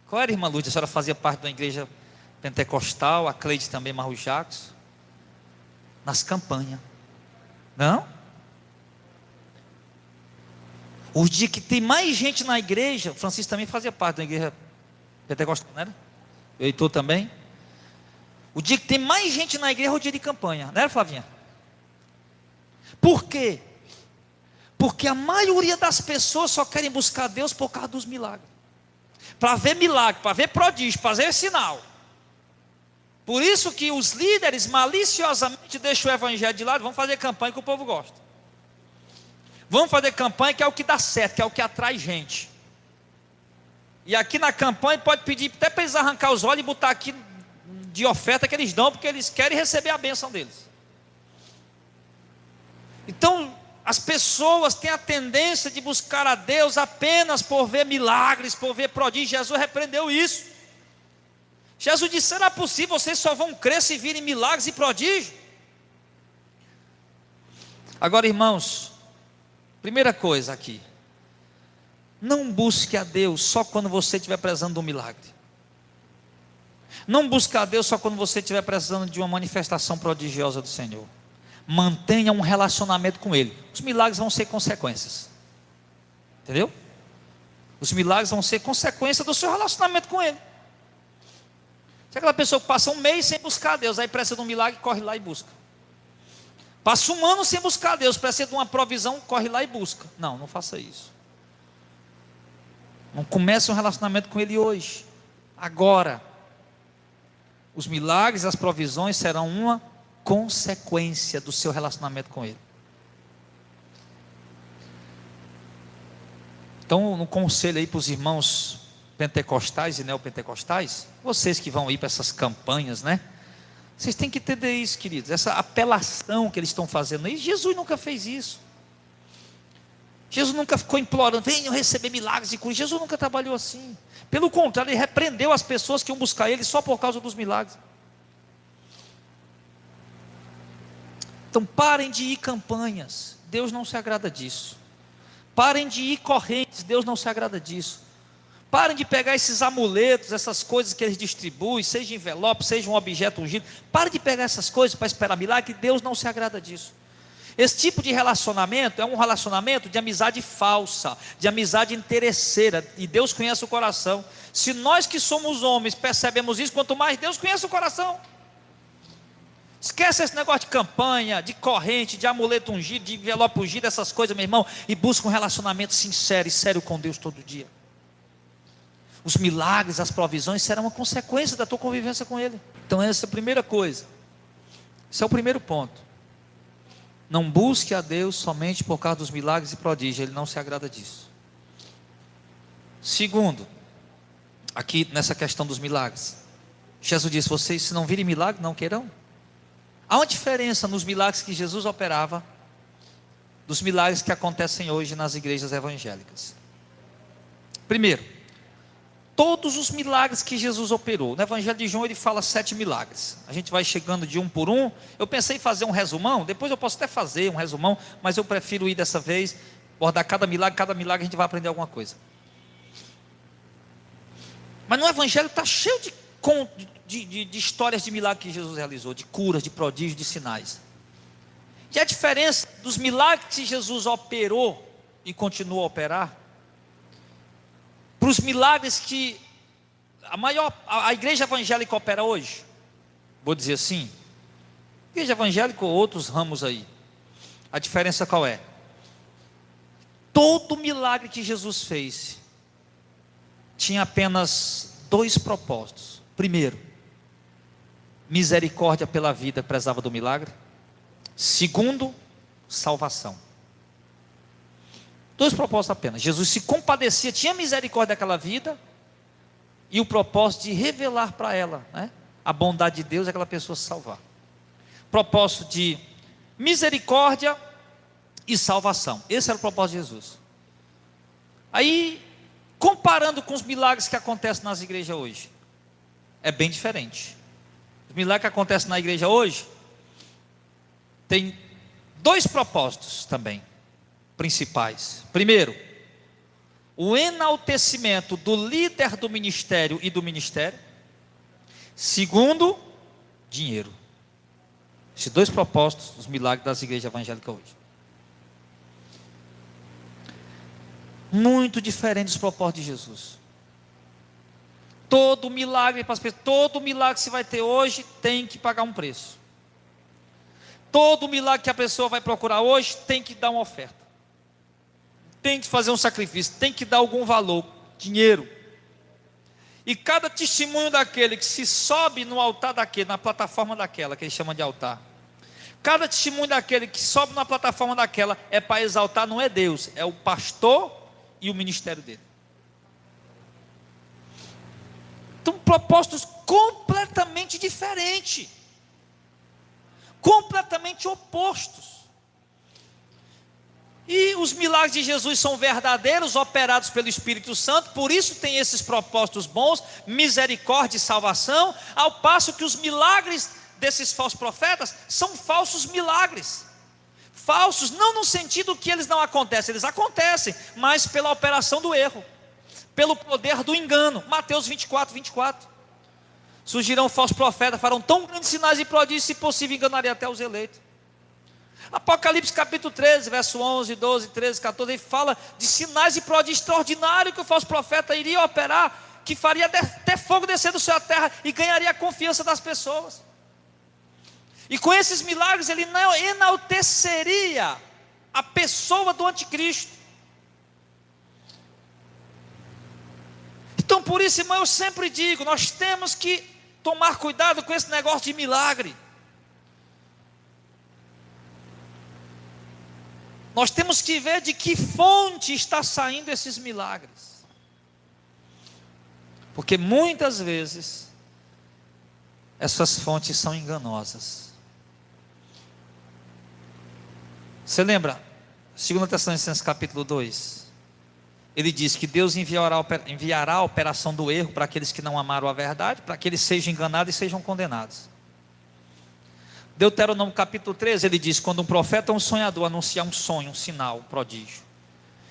Qual era, irmã Lúcia? A senhora fazia parte da igreja pentecostal, a Cleide também, Marro Jacos. Nas campanhas. Não? Os dias que tem mais gente na igreja, Francisco também fazia parte da igreja pentecostal, não era? O Heitor também. O dia que tem mais gente na igreja é o dia de campanha, não era, Flavinha? Por quê? Porque a maioria das pessoas só querem buscar Deus por causa dos milagres. Para ver milagre, para ver prodígio, para ver sinal. Por isso que os líderes maliciosamente deixam o evangelho de lado. Vamos fazer campanha que o povo gosta. Vamos fazer campanha que é o que dá certo, que é o que atrai gente. E aqui na campanha pode pedir até para eles arrancar os olhos e botar aqui de oferta que eles dão, porque eles querem receber a bênção deles. Então, as pessoas têm a tendência de buscar a Deus apenas por ver milagres, por ver prodígios. Jesus repreendeu isso. Jesus disse: será possível, vocês só vão crer se virem milagres e prodígios? Agora, irmãos, primeira coisa aqui, Não busque a Deus só quando você estiver precisando de um milagre. Não busque a Deus só quando você estiver precisando de uma manifestação prodigiosa do Senhor. Mantenha um relacionamento com Ele. Os milagres vão ser consequências. Entendeu? Os milagres vão ser consequência do seu relacionamento com Ele. Se aquela pessoa que passa um mês sem buscar a Deus, aí precisa de um milagre, corre lá e busca. Passa um ano sem buscar a Deus, precisa de uma provisão, corre lá e busca. Não, não faça isso. Não comece um relacionamento com Ele hoje, agora. Os milagres, as provisões serão uma consequência do seu relacionamento com Ele. Então, no conselho aí para os irmãos pentecostais e neopentecostais, vocês que vão ir para essas campanhas, né? Vocês têm que entender isso, queridos. Essa apelação que eles estão fazendo aí, Jesus nunca fez isso. Jesus nunca ficou implorando, venham receber milagres e curas. Jesus nunca trabalhou assim. Pelo contrário, Ele repreendeu as pessoas que iam buscar Ele só por causa dos milagres. Então parem de ir campanhas, Deus não se agrada disso. Parem de ir correntes, Deus não se agrada disso. Parem de pegar esses amuletos, essas coisas que eles distribuem, seja envelope, seja um objeto ungido. Parem de pegar essas coisas para esperar milagre, que Deus não se agrada disso. Esse tipo de relacionamento é um relacionamento de amizade falsa, de amizade interesseira, e Deus conhece o coração. Se nós que somos homens percebemos isso, quanto mais Deus conhece o coração. Esquece esse negócio de campanha, de corrente, de amuleto ungido, de envelope ungido, essas coisas, meu irmão, e busca um relacionamento sincero e sério com Deus todo dia. Os milagres, as provisões serão uma consequência da tua convivência com Ele. Então essa é a primeira coisa. Esse é o primeiro ponto. Não busque a Deus somente por causa dos milagres e prodígios, Ele não se agrada disso. Segundo, aqui nessa questão dos milagres, Jesus disse, vocês se não virem milagre, não queirão. Há uma diferença nos milagres que Jesus operava, dos milagres que acontecem hoje nas igrejas evangélicas. Primeiro, todos os milagres que Jesus operou, no Evangelho de João ele fala 7 milagres, a gente vai chegando de um por um. Eu pensei em fazer um resumão, depois eu posso até fazer um resumão, mas eu prefiro ir dessa vez, abordar cada milagre a gente vai aprender alguma coisa. Mas no Evangelho está cheio de histórias de milagres que Jesus realizou, de curas, de prodígios, de sinais. E a diferença dos milagres que Jesus operou e continua a operar, para os milagres que a igreja evangélica opera hoje, vou dizer assim, igreja evangélica ou outros ramos aí, a diferença qual é? Todo milagre que Jesus fez tinha apenas 2 propósitos. Primeiro, misericórdia pela vida, precisava do milagre. Segundo, salvação. 2 propósitos apenas. Jesus se compadecia, tinha misericórdia daquela vida, e o propósito de revelar para ela, né, a bondade de Deus, aquela pessoa se salvar. Propósito de misericórdia e salvação. Esse era o propósito de Jesus. Aí, comparando com os milagres que acontecem nas igrejas hoje, é bem diferente. Os milagres que acontecem na igreja hoje tem 2 propósitos também principais. Primeiro, o enaltecimento do líder do ministério e do ministério. Segundo, dinheiro. Esses 2 propósitos dos milagres das igrejas evangélicas hoje. Muito diferente dos propósitos de Jesus. Todo milagre para as pessoas, todo milagre que você vai ter hoje tem que pagar um preço. Todo milagre que a pessoa vai procurar hoje tem que dar uma oferta. Tem que fazer um sacrifício, tem que dar algum valor, dinheiro. E cada testemunho daquele que se sobe no altar daquele, na plataforma daquela, que eles chamam de altar. Cada testemunho daquele que sobe na plataforma daquela é para exaltar, não é Deus, é o pastor e o ministério dele. Então, propósitos completamente diferentes, completamente opostos. E os milagres de Jesus são verdadeiros, operados pelo Espírito Santo, por isso tem esses propósitos bons, misericórdia e salvação, ao passo que os milagres desses falsos profetas são falsos milagres, Falsos não no sentido que eles não acontecem, eles acontecem, mas pela operação do erro, pelo poder do engano. Mateus 24, 24. Surgirão falsos profetas, farão tão grandes sinais e prodígios, se possível enganarem até os eleitos. Apocalipse capítulo 13, verso 11, 12, 13, 14, ele fala de sinais e prodígios extraordinários que o falso profeta iria operar, que faria até fogo descer do céu à terra e ganharia a confiança das pessoas. E com esses milagres ele não enalteceria a pessoa do anticristo. Então por isso, irmão, eu sempre digo, nós temos que tomar cuidado com esse negócio de milagre. Nós temos que ver de que fonte está saindo esses milagres. Porque muitas vezes essas fontes são enganosas. Você lembra? 2 Tessalonicenses capítulo 2. Ele diz que Deus enviará a operação do erro para aqueles que não amaram a verdade, para que eles sejam enganados e sejam condenados. Deuteronômio capítulo 13, ele diz: quando um profeta ou um sonhador anunciar um sonho, um sinal, um prodígio,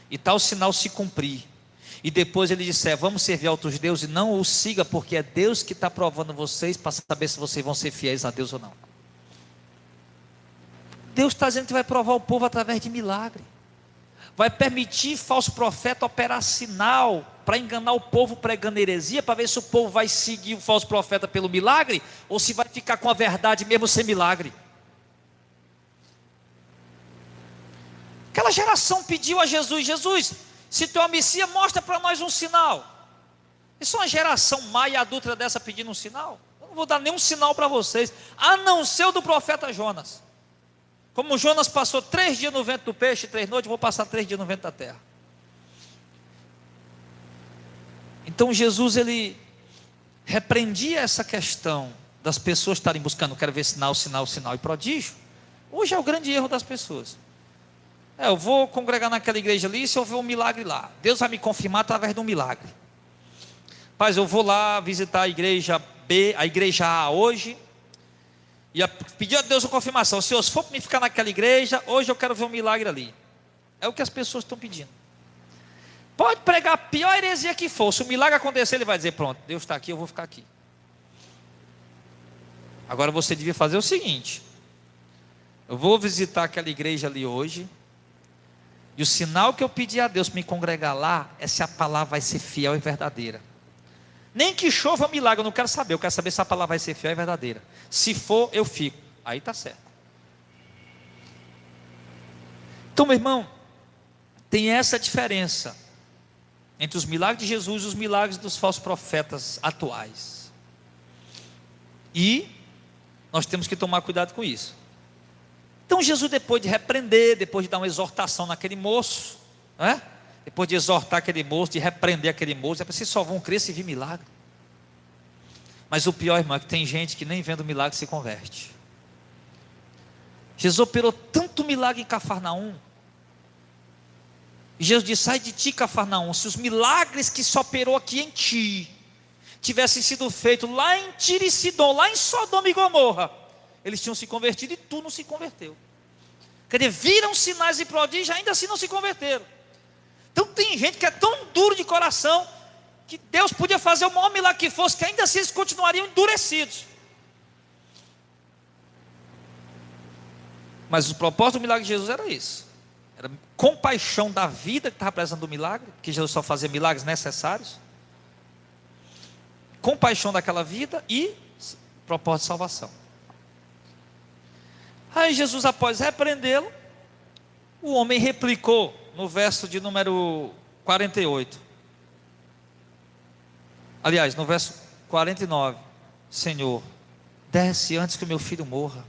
e tal sinal se cumprir, e depois ele disser: vamos servir a outros deuses, não o siga, porque é Deus que está provando vocês para saber se vocês vão ser fiéis a Deus ou não. Deus está dizendo que vai provar o povo através de milagre, vai permitir falso profeta operar sinal para enganar o povo pregando heresia, para ver se o povo vai seguir o falso profeta pelo milagre, ou se vai ficar com a verdade mesmo sem milagre. Aquela geração pediu a Jesus: Jesus, se tu é o Messias, mostra para nós um sinal. Isso é uma geração má e adúltera dessa pedindo um sinal? Eu não vou dar nenhum sinal para vocês, a não ser o do profeta Jonas. Como Jonas passou 3 dias no ventre do peixe, 3 noites, eu vou passar 3 dias no ventre da terra. Então Jesus, ele repreendia essa questão das pessoas estarem buscando: quero ver sinal, sinal, sinal e prodígio. Hoje é o grande erro das pessoas. Eu vou congregar naquela igreja ali, se eu ver um milagre lá, Deus vai me confirmar através de um milagre. Paz, eu vou lá visitar a igreja B, a igreja A hoje, e pedir a Deus a confirmação: Senhor, se for para me ficar naquela igreja, hoje eu quero ver um milagre ali. É o que as pessoas estão pedindo. Pode pregar a pior heresia que for, se o milagre acontecer, ele vai dizer: pronto, Deus está aqui, eu vou ficar aqui. Agora você devia fazer o seguinte: eu vou visitar aquela igreja ali hoje, e o sinal que eu pedi a Deus para me congregar lá é se a palavra vai ser fiel e verdadeira. Nem que chova milagre, eu não quero saber, eu quero saber se a palavra vai ser fiel e verdadeira. Se for, eu fico. Aí está certo. Então, meu irmão, tem essa diferença entre os milagres de Jesus e os milagres dos falsos profetas atuais. E nós temos que tomar cuidado com isso. Então Jesus, depois de repreender, depois de dar uma exortação naquele moço, né? Depois de exortar aquele moço, de repreender aquele moço, vocês só vão crer se vir milagre. Mas o pior, irmão, é que tem gente que nem vendo milagre se converte. Jesus operou tanto milagre em Cafarnaum, e Jesus disse: sai de ti, Cafarnaum. Se os milagres que se operou aqui em ti tivessem sido feitos lá em Tiro e Sidom, lá em Sodoma e Gomorra, eles tinham se convertido e tu não se converteu. Quer dizer, viram sinais e prodígios, ainda assim não se converteram. Então tem gente que é tão duro de coração, que Deus podia fazer o maior milagre que fosse, que ainda assim eles continuariam endurecidos. Mas o propósito do milagre de Jesus era isso: era compaixão da vida que estava precisando do milagre, que Jesus só fazia milagres necessários, compaixão daquela vida e propósito de salvação. Aí Jesus, após repreendê-lo, o homem replicou no verso de número 48. Aliás, no verso 49: Senhor, desce antes que o meu filho morra.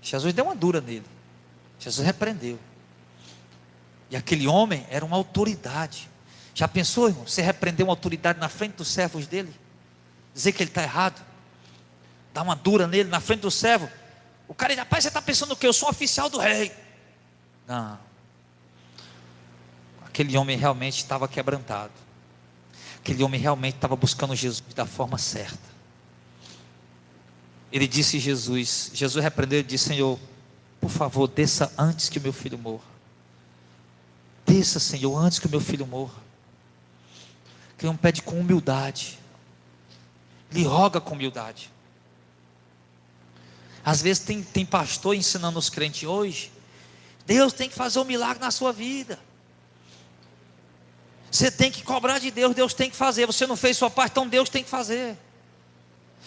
Jesus deu uma dura nele. Jesus repreendeu. E aquele homem era uma autoridade. Já pensou, irmão, você repreender uma autoridade na frente dos servos dele? Dizer que ele está errado, dar uma dura nele na frente do servo. O cara diz: rapaz, você está pensando o quê? Eu sou um oficial do rei. Não. Aquele homem realmente estava quebrantado. Aquele homem realmente estava buscando Jesus da forma certa. Ele disse: Jesus repreendeu e disse: Senhor, por favor, desça antes que o meu filho morra. Desça, Senhor, antes que o meu filho morra. Cleiton pede com humildade. Ele roga com humildade. Às vezes tem pastor ensinando os crentes hoje: Deus tem que fazer um milagre na sua vida. Você tem que cobrar de Deus, Deus tem que fazer. Você não fez sua parte, então Deus tem que fazer.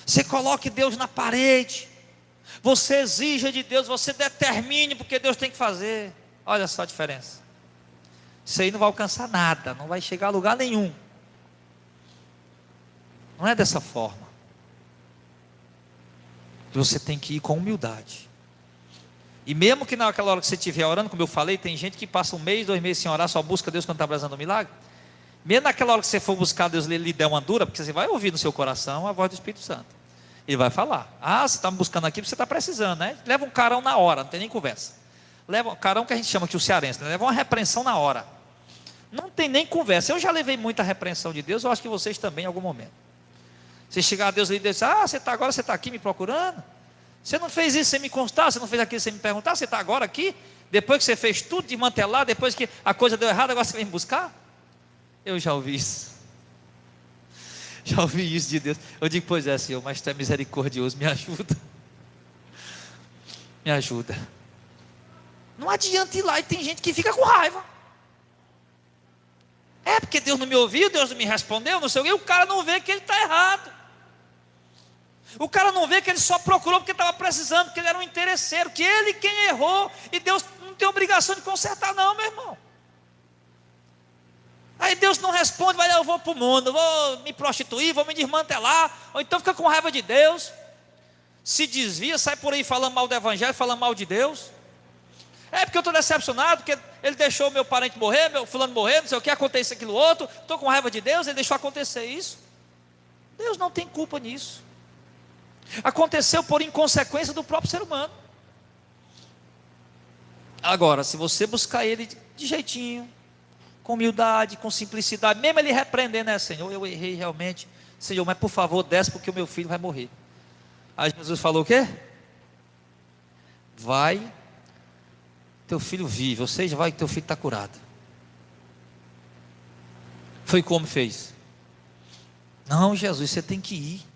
Você coloque Deus na parede. Você exija de Deus, você determine, porque Deus tem que fazer. Olha só a diferença. Isso aí não vai alcançar nada, não vai chegar a lugar nenhum. Não é dessa forma. Você tem que ir com humildade. E mesmo que naquela hora que você estiver orando, como eu falei, tem gente que passa 1 mês, 2 meses sem orar, só busca Deus quando está precisando um milagre. Mesmo naquela hora que você for buscar Deus, Ele lhe der uma dura, porque você vai ouvir no seu coração a voz do Espírito Santo. Ele vai falar: ah, você está me buscando aqui porque você está precisando, né? Leva um carão na hora, não tem nem conversa. Leva um carão, que a gente chama aqui o cearense, né? Leva uma repreensão na hora. Não tem nem conversa. Eu já levei muita repreensão de Deus, eu acho que vocês também em algum momento. Você chegar a Deus e dizer: ah, agora você está aqui me procurando? Você não fez isso sem me constar, você não fez aquilo sem me perguntar, você está agora aqui? Depois que você fez tudo desmantelar, depois que a coisa deu errado, agora você vem me buscar? Eu já ouvi isso. Já ouvi isso de Deus. Eu digo: pois é, Senhor, mas Tu é misericordioso, me ajuda. Me ajuda. Não adianta ir lá, e tem gente que fica com raiva. É porque Deus não me ouviu, Deus não me respondeu, não sei o quê. O cara não vê que ele está errado. O cara não vê que ele só procurou porque estava precisando, porque ele era um interesseiro, que ele quem errou, e Deus não tem obrigação de consertar não, meu irmão. Aí Deus não responde, vai: eu vou para o mundo, vou me prostituir, vou me desmantelar, ou então fica com raiva de Deus, se desvia, sai por aí falando mal do evangelho, falando mal de Deus. É porque eu estou decepcionado, porque ele deixou meu parente morrer, meu fulano morrer, não sei o que, acontece aquilo outro, estou com raiva de Deus, ele deixou acontecer isso. Deus não tem culpa nisso. Aconteceu por inconsequência do próprio ser humano. Agora, se você buscar Ele de jeitinho, com humildade, com simplicidade, mesmo Ele repreendendo, né, Senhor, eu errei realmente, Senhor, mas por favor desce, porque o meu filho vai morrer. Aí Jesus falou o quê? Vai, teu filho vive, ou seja, vai que teu filho está curado. Foi como fez? Não, Jesus, você tem que ir.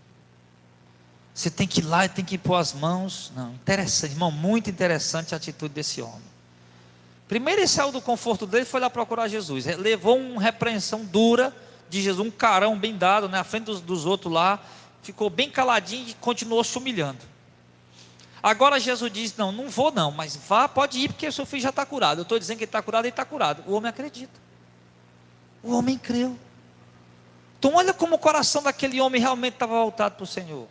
Você tem que ir lá e tem que pôr as mãos. Não, interessante, irmão, muito interessante a atitude desse homem. Primeiro ele saiu do conforto dele e foi lá procurar Jesus. Levou uma repreensão dura de Jesus, um carão bem dado, né, à frente dos outros lá. Ficou bem caladinho e continuou se humilhando. Agora Jesus diz: não, não vou não, mas vá, pode ir, porque o seu filho já está curado. Eu estou dizendo que ele está curado, ele está curado. O homem acredita. O homem creu. Então olha como o coração daquele homem realmente estava voltado para o Senhor.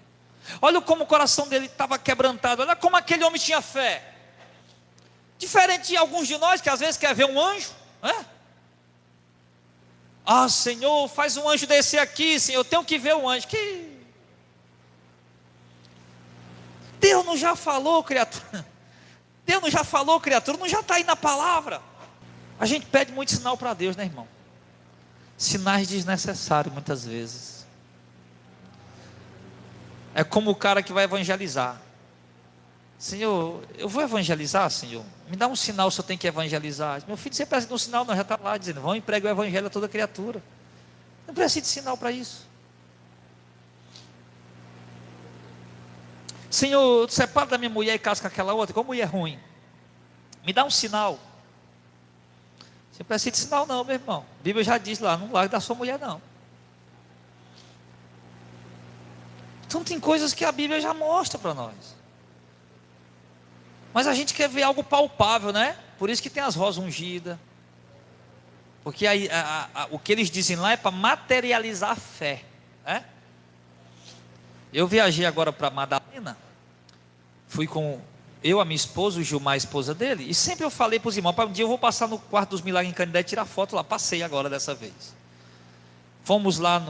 Olha como o coração dele estava quebrantado. Olha como aquele homem tinha fé. Diferente de alguns de nós que às vezes quer ver um anjo, né? Ah, Senhor, faz um anjo descer aqui, Senhor, eu tenho que ver um anjo. Que Deus não já falou, criatura? Deus não já falou, criatura? Não já está aí na palavra? A gente pede muito sinal para Deus, né, irmão? Sinais desnecessários muitas vezes. É como o cara que vai evangelizar. Senhor, eu vou evangelizar, Senhor. Me dá um sinal se eu tenho que evangelizar. Meu filho, você precisa de um sinal? Não, já está lá dizendo: vão e pregue o evangelho a toda criatura. Não precisa de sinal para isso. Senhor, separa da minha mulher e casa com aquela outra, como mulher ruim. Me dá um sinal. Você não precisa de sinal não, meu irmão. A Bíblia já diz lá: não largue da sua mulher não. Então tem coisas que a Bíblia já mostra para nós. Mas a gente quer ver algo palpável, né? Por isso que tem as rosas ungidas. Porque o que eles dizem lá é para materializar a fé, né? Eu viajei agora para Madalena. Fui com eu, a minha esposa, o Gilmar, a esposa dele. E sempre eu falei para os irmãos: um dia eu vou passar no quarto dos milagres em Canindé e tirar foto lá. Passei agora dessa vez. Fomos lá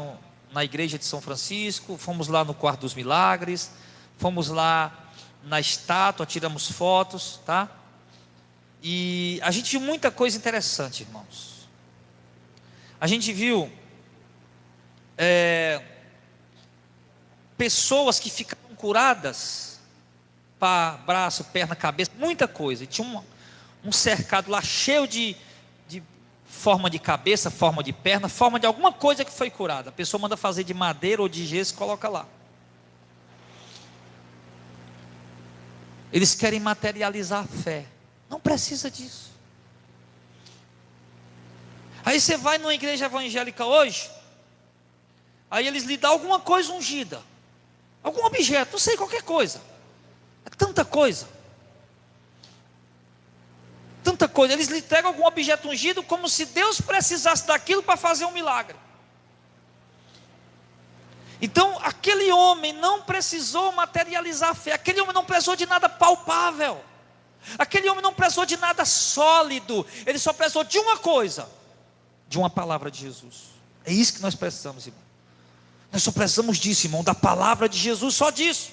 na igreja de São Francisco, fomos lá no quarto dos milagres, fomos lá na estátua, tiramos fotos, tá? E a gente viu muita coisa interessante, irmãos. A gente viu pessoas que ficaram curadas pá, braço, perna, cabeça, muita coisa. E tinha um cercado lá cheio de forma de cabeça, forma de perna, forma de alguma coisa que foi curada. A pessoa manda fazer de madeira ou de gesso e coloca lá. Eles querem materializar a fé. Não precisa disso. Aí você vai numa igreja evangélica hoje, aí eles lhe dão alguma coisa ungida, algum objeto, não sei, qualquer coisa. É tanta coisa. Tanta coisa. Eles lhe entregam algum objeto ungido como se Deus precisasse daquilo para fazer um milagre. Então, aquele homem não precisou materializar a fé. Aquele homem não precisou de nada palpável. Aquele homem não precisou de nada sólido. Ele só precisou de uma coisa: de uma palavra de Jesus. É isso que nós precisamos, irmão. Nós só precisamos disso, irmão, da palavra de Jesus, só disso.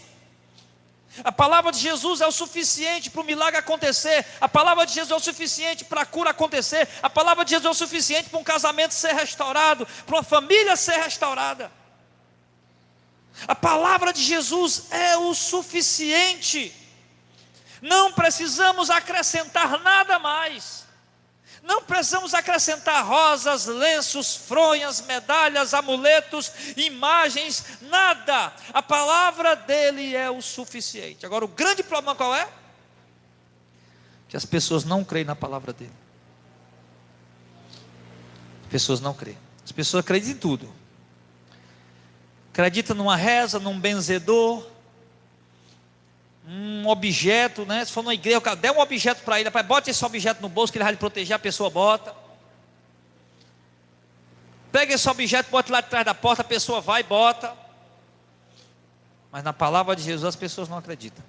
A palavra de Jesus é o suficiente para o milagre acontecer. A palavra de Jesus é o suficiente para a cura acontecer. A palavra de Jesus é o suficiente para um casamento ser restaurado, para uma família ser restaurada. A palavra de Jesus é o suficiente. Não precisamos acrescentar nada mais. Não precisamos acrescentar rosas, lenços, fronhas, medalhas, amuletos, imagens, nada. A palavra dele é o suficiente. Agora, o grande problema qual é? Que as pessoas não creem na palavra dele. As pessoas não creem. As pessoas acreditam em tudo. Acreditam numa reza, num benzedor, um objeto, né? Se for numa igreja, o cara der um objeto para ele, bota esse objeto no bolso que ele vai lhe proteger, a pessoa bota. Pega esse objeto, bota lá de trás da porta, a pessoa vai e bota. Mas na palavra de Jesus as pessoas não acreditam.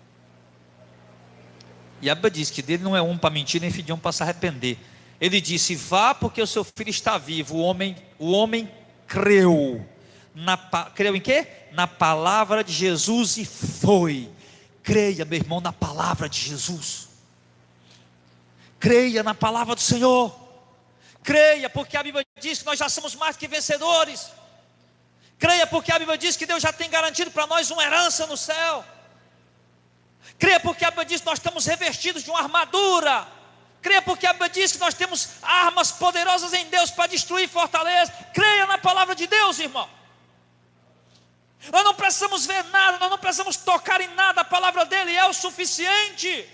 E a Bíblia diz que dele não é um para mentir, nem filho de um para se arrepender. Ele disse: vá porque o seu filho está vivo. O homem creu. Creu em quê? Na palavra de Jesus e foi. Creia, meu irmão, na palavra de Jesus. Creia na palavra do Senhor. Creia, porque a Bíblia diz que nós já somos mais que vencedores. Creia, porque a Bíblia diz que Deus já tem garantido para nós uma herança no céu. Creia, porque a Bíblia diz que nós estamos revestidos de uma armadura. Creia, porque a Bíblia diz que nós temos armas poderosas em Deus para destruir fortalezas. Creia na palavra de Deus, irmão. Nós não precisamos ver nada, nós não precisamos tocar em nada, a palavra dele é o suficiente.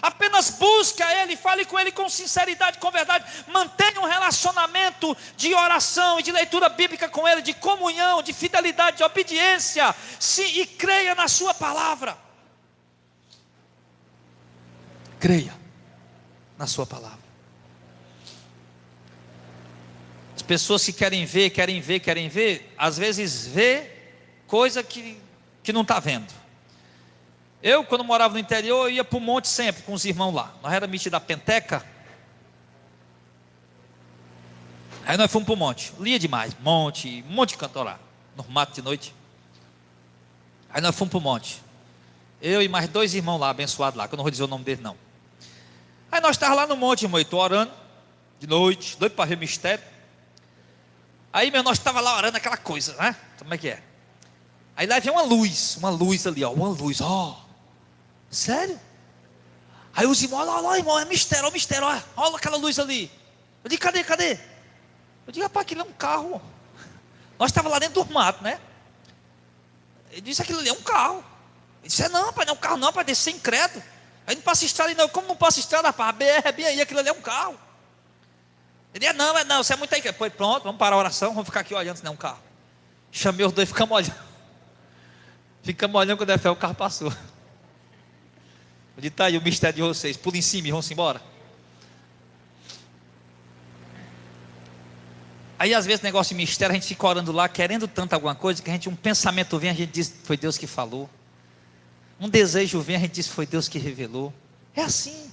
Apenas busque a ele, fale com ele com sinceridade, com verdade. Mantenha um relacionamento de oração e de leitura bíblica com ele, de comunhão, de fidelidade, de obediência. Sim, e creia na sua palavra. Creia na sua palavra. As pessoas que querem ver, às vezes vê coisa que não está vendo. Eu, quando morava no interior, eu ia para o monte sempre com os irmãos lá. Nós éramos metidos da Penteca. Aí nós fomos para o monte. Lia demais, um monte de cantor lá, no mato de noite. Aí nós fomos para o monte. Eu e mais 2 irmãos lá, abençoados lá, que eu não vou dizer o nome deles não. Aí nós estávamos lá no monte, irmão, eu estou orando, de noite, doido para ver mistério. Aí, nós estávamos lá orando aquela coisa, né? Como é que é? Aí lá vem uma luz ali, ó, uma luz, ó. Sério? Aí os irmãos, olha lá, irmão, é mistério, ó, olha aquela luz ali. Eu digo: cadê? Eu digo: rapaz, aquilo é um carro. Nós estávamos lá dentro do mato, né? Ele disse: aquilo ali é um carro. Ele disse: não, rapaz, não é um carro não, para descer incrédulo. Aí não passa estrada, não. Como não passa estrada, rapaz? A BR é bem aí, aquilo ali é um carro. Ele disse: não, você é muito aí. Pois pronto, vamos parar a oração, vamos ficar aqui olhando se não é um carro. Chamei os dois, ficamos olhando. Ficamos olhando quando o carro passou. Eu disse: tá aí o mistério de vocês, pula em cima e vamos embora. Aí às vezes negócio de mistério, a gente fica orando lá, querendo tanto alguma coisa, que um pensamento vem, a gente diz: foi Deus que falou. Um desejo vem, a gente diz: foi Deus que revelou. É assim.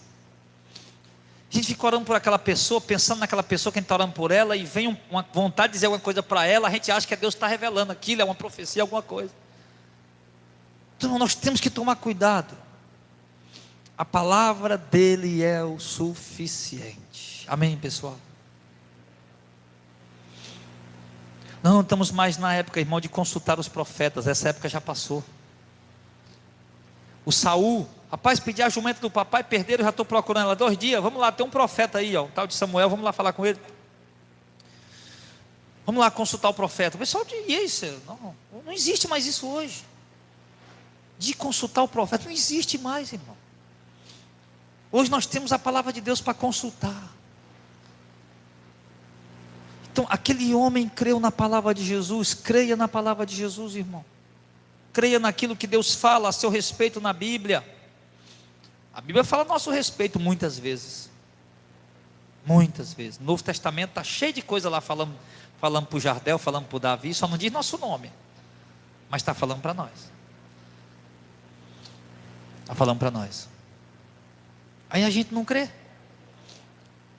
A gente fica orando por aquela pessoa, pensando naquela pessoa que a gente está orando por ela, e vem uma vontade de dizer alguma coisa para ela, a gente acha que Deus está revelando aquilo, é uma profecia, alguma coisa. Então nós temos que tomar cuidado. A palavra dele é o suficiente. Amém, pessoal? Nós não estamos mais na época, irmão, de consultar os profetas. Essa época já passou. O Saul, rapaz, pedi a jumenta do papai, perderam, já estou procurando ela 2 dias. Vamos lá, tem um profeta aí, ó, o tal de Samuel, vamos lá falar com ele. Vamos lá consultar o profeta. O pessoal diz isso, não existe mais isso hoje. De consultar o profeta, não existe mais, irmão. Hoje nós temos a palavra de Deus para consultar. Então, aquele homem creu na palavra de Jesus. Creia na palavra de Jesus, irmão. Creia naquilo que Deus fala a seu respeito na Bíblia. A Bíblia fala a nosso respeito muitas vezes. Muitas vezes. O Novo Testamento está cheio de coisa lá falando para o Jardel, falando para o Davi. Só não diz nosso nome, mas está falando para nós. Está falando para nós. Aí a gente não crê.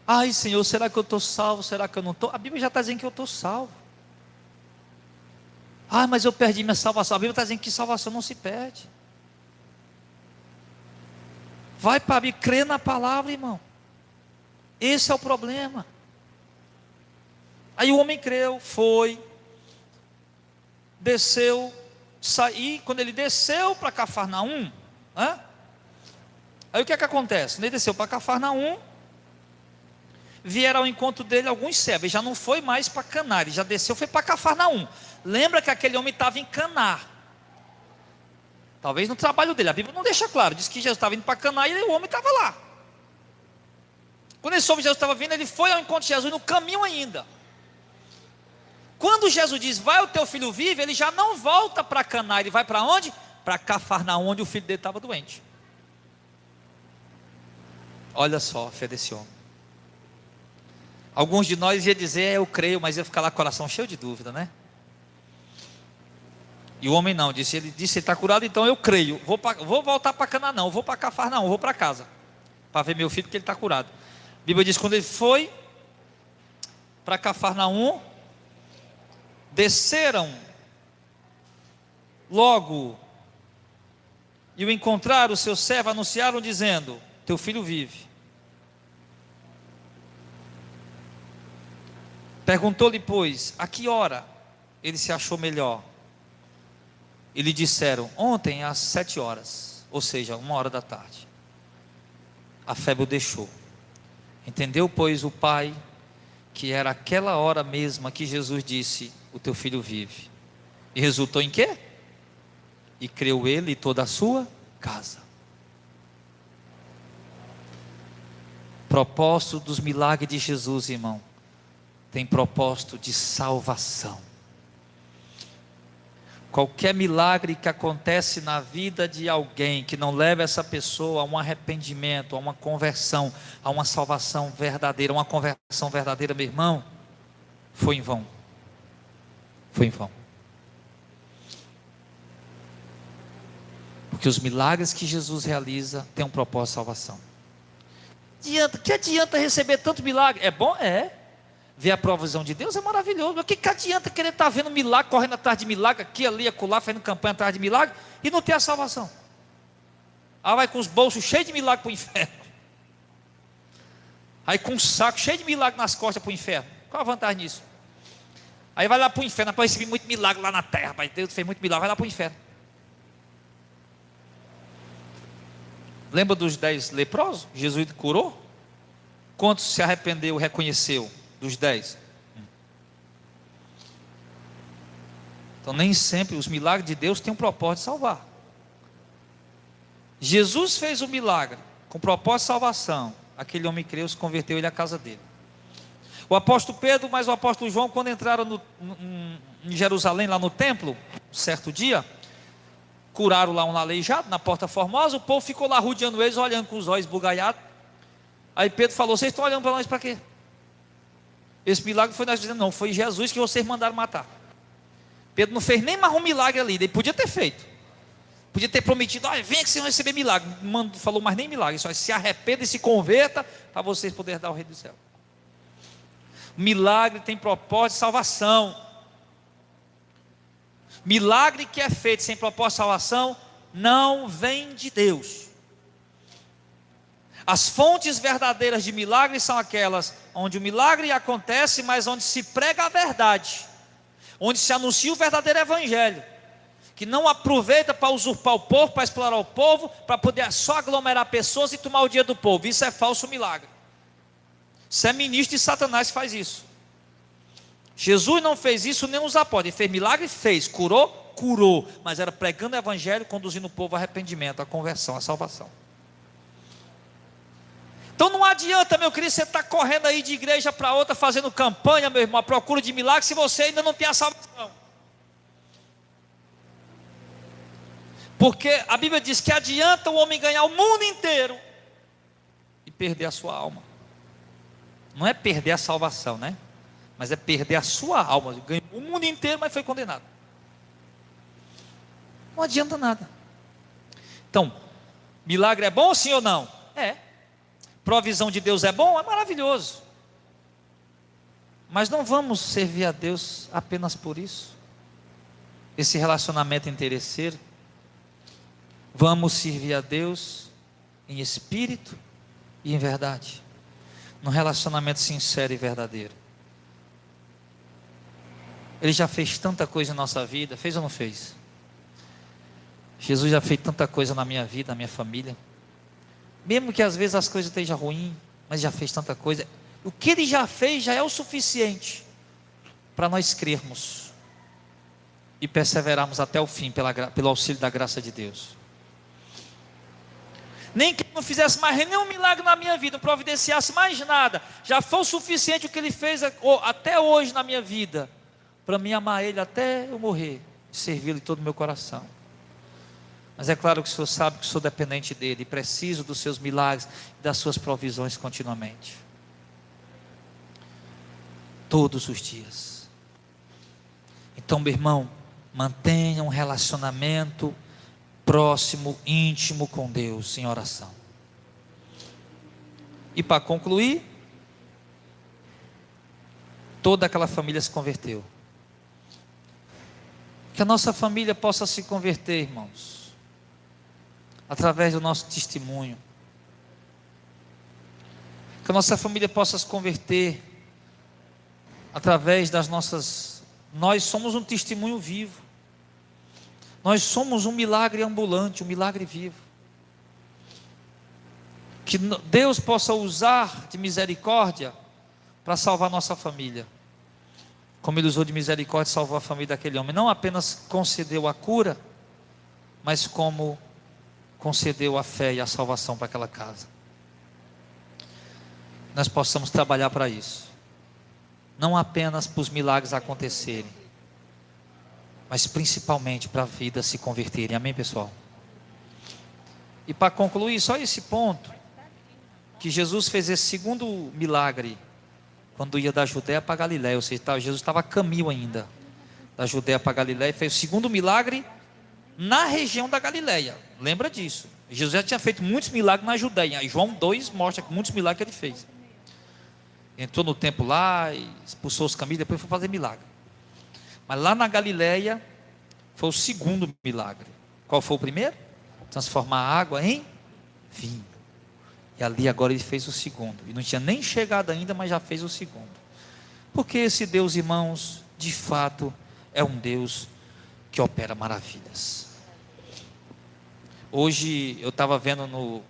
Ai, Senhor, será que eu estou salvo? Será que eu não estou? A Bíblia já está dizendo que eu estou salvo. Ah, mas eu perdi minha salvação. A Bíblia está dizendo que salvação não se perde. Vai para a Bíblia, crê na palavra, irmão. Esse é o problema. Aí o homem creu, foi, desceu, saiu. Quando ele desceu para Cafarnaum, aí o que é que acontece? Quando ele desceu para Cafarnaum, vieram ao encontro dele alguns servos. Ele já não foi mais para Caná, ele já desceu, foi para Cafarnaum. Lembra que aquele homem estava em Caná. Talvez no trabalho dele, a Bíblia não deixa claro. Diz que Jesus estava indo para Caná e o homem estava lá. Quando ele soube que Jesus estava vindo, ele foi ao encontro de Jesus no caminho ainda. Quando Jesus diz, vai, o teu filho vive, ele já não volta para Caná. Ele vai para onde? Para Cafarnaum, onde o filho dele estava doente. Olha só a fé desse homem. Alguns de nós iam dizer, eu creio, mas ia ficar lá com o coração cheio de dúvida, né? E o homem não, ele disse, ele está curado, então eu creio. Vou voltar para Caná não, vou para Cafarnaum, vou para casa, para ver meu filho, porque ele está curado. A Bíblia diz, quando ele foi para Cafarnaum, desceram logo, e o encontraram, o seu servo, anunciaram dizendo, teu filho vive. Perguntou-lhe, pois, a que hora ele se achou melhor? E lhe disseram, ontem às 7 horas, ou seja, 1 hora da tarde. A febre o deixou. Entendeu, pois, o pai, que era aquela hora mesma que Jesus disse, o teu filho vive. E resultou em quê? E creu ele e toda a sua casa. Propósito dos milagres de Jesus, irmão, tem propósito de salvação. Qualquer milagre que acontece na vida de alguém, que não leva essa pessoa a um arrependimento, a uma conversão, a uma salvação verdadeira, uma conversão verdadeira, meu irmão, foi em vão. Foi em vão. Porque os milagres que Jesus realiza têm um propósito de salvação. Que adianta receber tanto milagre? É bom? É. Ver a provisão de Deus é maravilhoso. Mas que adianta querer estar vendo milagre, correndo atrás de milagre, aqui, ali, acolá, fazendo campanha atrás de milagre, e não ter a salvação? Aí vai com os bolsos cheios de milagre para o inferno. Aí com um saco cheio de milagre nas costas para o inferno. Qual a vantagem nisso? Aí vai lá para o inferno, para receber muito milagre lá na terra, rapaz, Deus fez muito milagre, vai lá para o inferno. Lembra dos 10 leprosos? Jesus curou? Quantos se arrependeu, reconheceu? Dos 10. Então nem sempre os milagres de Deus têm um propósito de salvar. Jesus fez o milagre com propósito de salvação. Aquele homem creu, se converteu, ele à casa dele. O apóstolo Pedro, mais o apóstolo João, quando entraram em Jerusalém, lá no templo, certo dia, curaram lá um aleijado na Porta Formosa. O povo ficou lá rodeando eles, olhando com os olhos bugalhados. Aí Pedro falou, vocês estão olhando para nós para quê? Esse milagre foi nós dizendo, não, foi Jesus que vocês mandaram matar. Pedro não fez nem mais um milagre ali, ele podia ter feito. Podia ter prometido, olha, venha que vocês vão receber milagre. Não falou mais nem milagre, só se arrependa e se converta, para vocês poderem dar o rei do céu. Milagre tem propósito de salvação. Milagre que é feito sem propósito de salvação, não vem de Deus. As fontes verdadeiras de milagres são aquelas onde o milagre acontece, mas onde se prega a verdade, onde se anuncia o verdadeiro evangelho. que não aproveita para usurpar o povo, para explorar o povo, para poder só aglomerar pessoas e tomar o dia do povo. Isso é falso milagre. Isso é ministro de Satanás que faz isso. Jesus não fez isso, nem os apóstolos. Ele fez milagre? Fez. Curou? Curou. Mas era pregando o evangelho, conduzindo o povo ao arrependimento, à conversão, à salvação. Então não adianta, meu querido, você estar correndo aí de igreja para outra, fazendo campanha, meu irmão, à procura de milagre, se você ainda não tem a salvação. Porque a Bíblia diz que adianta o homem ganhar o mundo inteiro e perder a sua alma. Não é perder a salvação, né? Mas é perder a sua alma. Ganhou o mundo inteiro, mas foi condenado. Não adianta nada. Então, milagre é bom sim ou não? É. Provisão de Deus é bom? É maravilhoso. Mas não vamos servir a Deus apenas por isso. Esse relacionamento interesseiro. Vamos servir a Deus em espírito e em verdade. Num relacionamento sincero e verdadeiro. Ele já fez tanta coisa em nossa vida. Fez ou não fez? Jesus já fez tanta coisa na minha vida, na minha família. Mesmo que às vezes as coisas estejam ruins, mas já fez tanta coisa. O que Ele já fez já é o suficiente para nós crermos e perseverarmos até o fim pelo auxílio da graça de Deus. Nem que Ele não fizesse mais nenhum milagre na minha vida, não providenciasse mais nada, já foi o suficiente o que Ele fez até hoje na minha vida, para mim amar Ele até eu morrer, servi-lo de todo o meu coração. Mas é claro que o Senhor sabe que sou dependente dEle, e preciso dos seus milagres, e das suas provisões continuamente. Todos os dias. Então, meu irmão, mantenha um relacionamento próximo, íntimo com Deus, em oração. E para concluir, toda aquela família se converteu. Que a nossa família possa se converter, irmãos, através do nosso testemunho. Que a nossa família possa se converter através das nossas... Nós somos um testemunho vivo. Nós somos um milagre ambulante, um milagre vivo. Que Deus possa usar de misericórdia para salvar nossa família. Como Ele usou de misericórdia e salvou a família daquele homem. Não apenas concedeu a cura, mas como concedeu a fé e a salvação para aquela casa. Nós possamos trabalhar para isso. Não apenas para os milagres acontecerem, mas principalmente para a vida se converterem. Amém, pessoal? E para concluir, só esse ponto, que Jesus fez esse segundo milagre, quando ia da Judéia para Galiléia, ou seja, Jesus estava a caminho ainda, da Judéia para Galiléia, e fez o segundo milagre na região da Galiléia. Lembra disso? Jesus já tinha feito muitos milagres na Judéia. E João 2 mostra que muitos milagres que Ele fez. Entrou no templo lá, expulsou os caminhos, depois foi fazer milagre. Mas lá na Galiléia foi o segundo milagre. Qual foi o primeiro? Transformar a água em vinho. E ali agora Ele fez o segundo. E não tinha nem chegado ainda, mas já fez o segundo. Porque esse Deus, irmãos, de fato é um Deus que opera maravilhas. Hoje eu estava vendo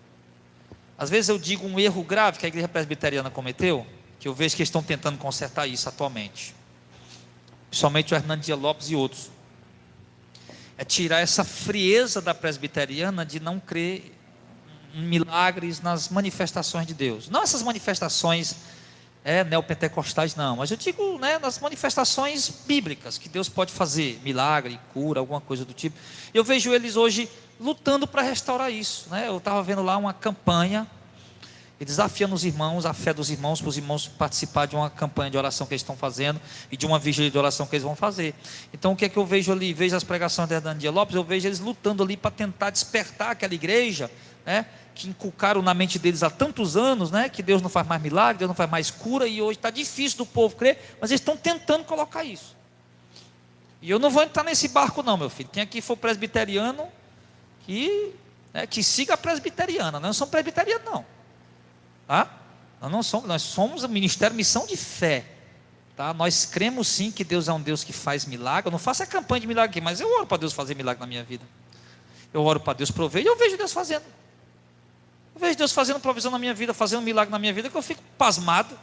às vezes eu digo um erro grave que a igreja presbiteriana cometeu, que eu vejo que eles estão tentando consertar isso atualmente. Principalmente o Hernando Dias Lopes e outros. É tirar essa frieza da presbiteriana de não crer em milagres nas manifestações de Deus. Não essas manifestações neopentecostais, não. Mas eu digo, nas manifestações bíblicas, que Deus pode fazer, milagre, cura, alguma coisa do tipo. Eu vejo eles hoje lutando para restaurar isso. Eu estava vendo lá uma campanha, e desafiando os irmãos, a fé dos irmãos, para os irmãos participar de uma campanha de oração que eles estão fazendo, e de uma vigília de oração que eles vão fazer. Então o que é que eu vejo ali? Vejo as pregações de Hernando Dias Lopes, eu vejo eles lutando ali para tentar despertar aquela igreja, que inculcaram na mente deles há tantos anos, que Deus não faz mais milagre, Deus não faz mais cura, e hoje está difícil do povo crer, mas eles estão tentando colocar isso. E eu não vou entrar nesse barco não, meu filho. Quem aqui for presbiteriano, que siga a presbiteriana. Nós não somos presbiterianos não, tá? Nós não somos, nós somos o Ministério Missão de Fé. tá? Nós cremos sim que Deus é um Deus que faz milagre. Eu não faço a campanha de milagre aqui, mas eu oro para Deus fazer milagre na minha vida. Eu oro para Deus prover e eu vejo Deus fazendo. Eu vejo Deus fazendo provisão na minha vida, fazendo milagre na minha vida, que eu fico pasmado.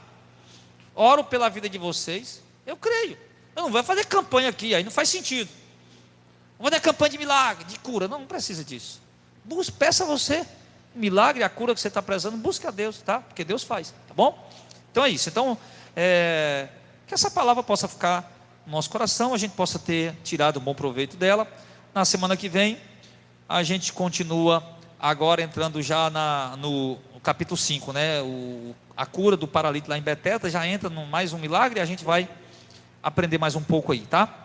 Oro pela vida de vocês, eu creio. Eu não vou fazer campanha aqui, aí não faz sentido. Não vou fazer campanha de milagre, de cura, não precisa disso. Peça a você, milagre, a cura que você está precisando, busque a Deus, tá? Porque Deus faz, tá bom? Então é isso. Então, que essa palavra possa ficar no nosso coração, a gente possa ter tirado um bom proveito dela. Na semana que vem, a gente continua agora entrando já no capítulo 5, né? A cura do paralítico lá em Betesda, já entra no mais um milagre, e a gente vai aprender mais um pouco aí, tá?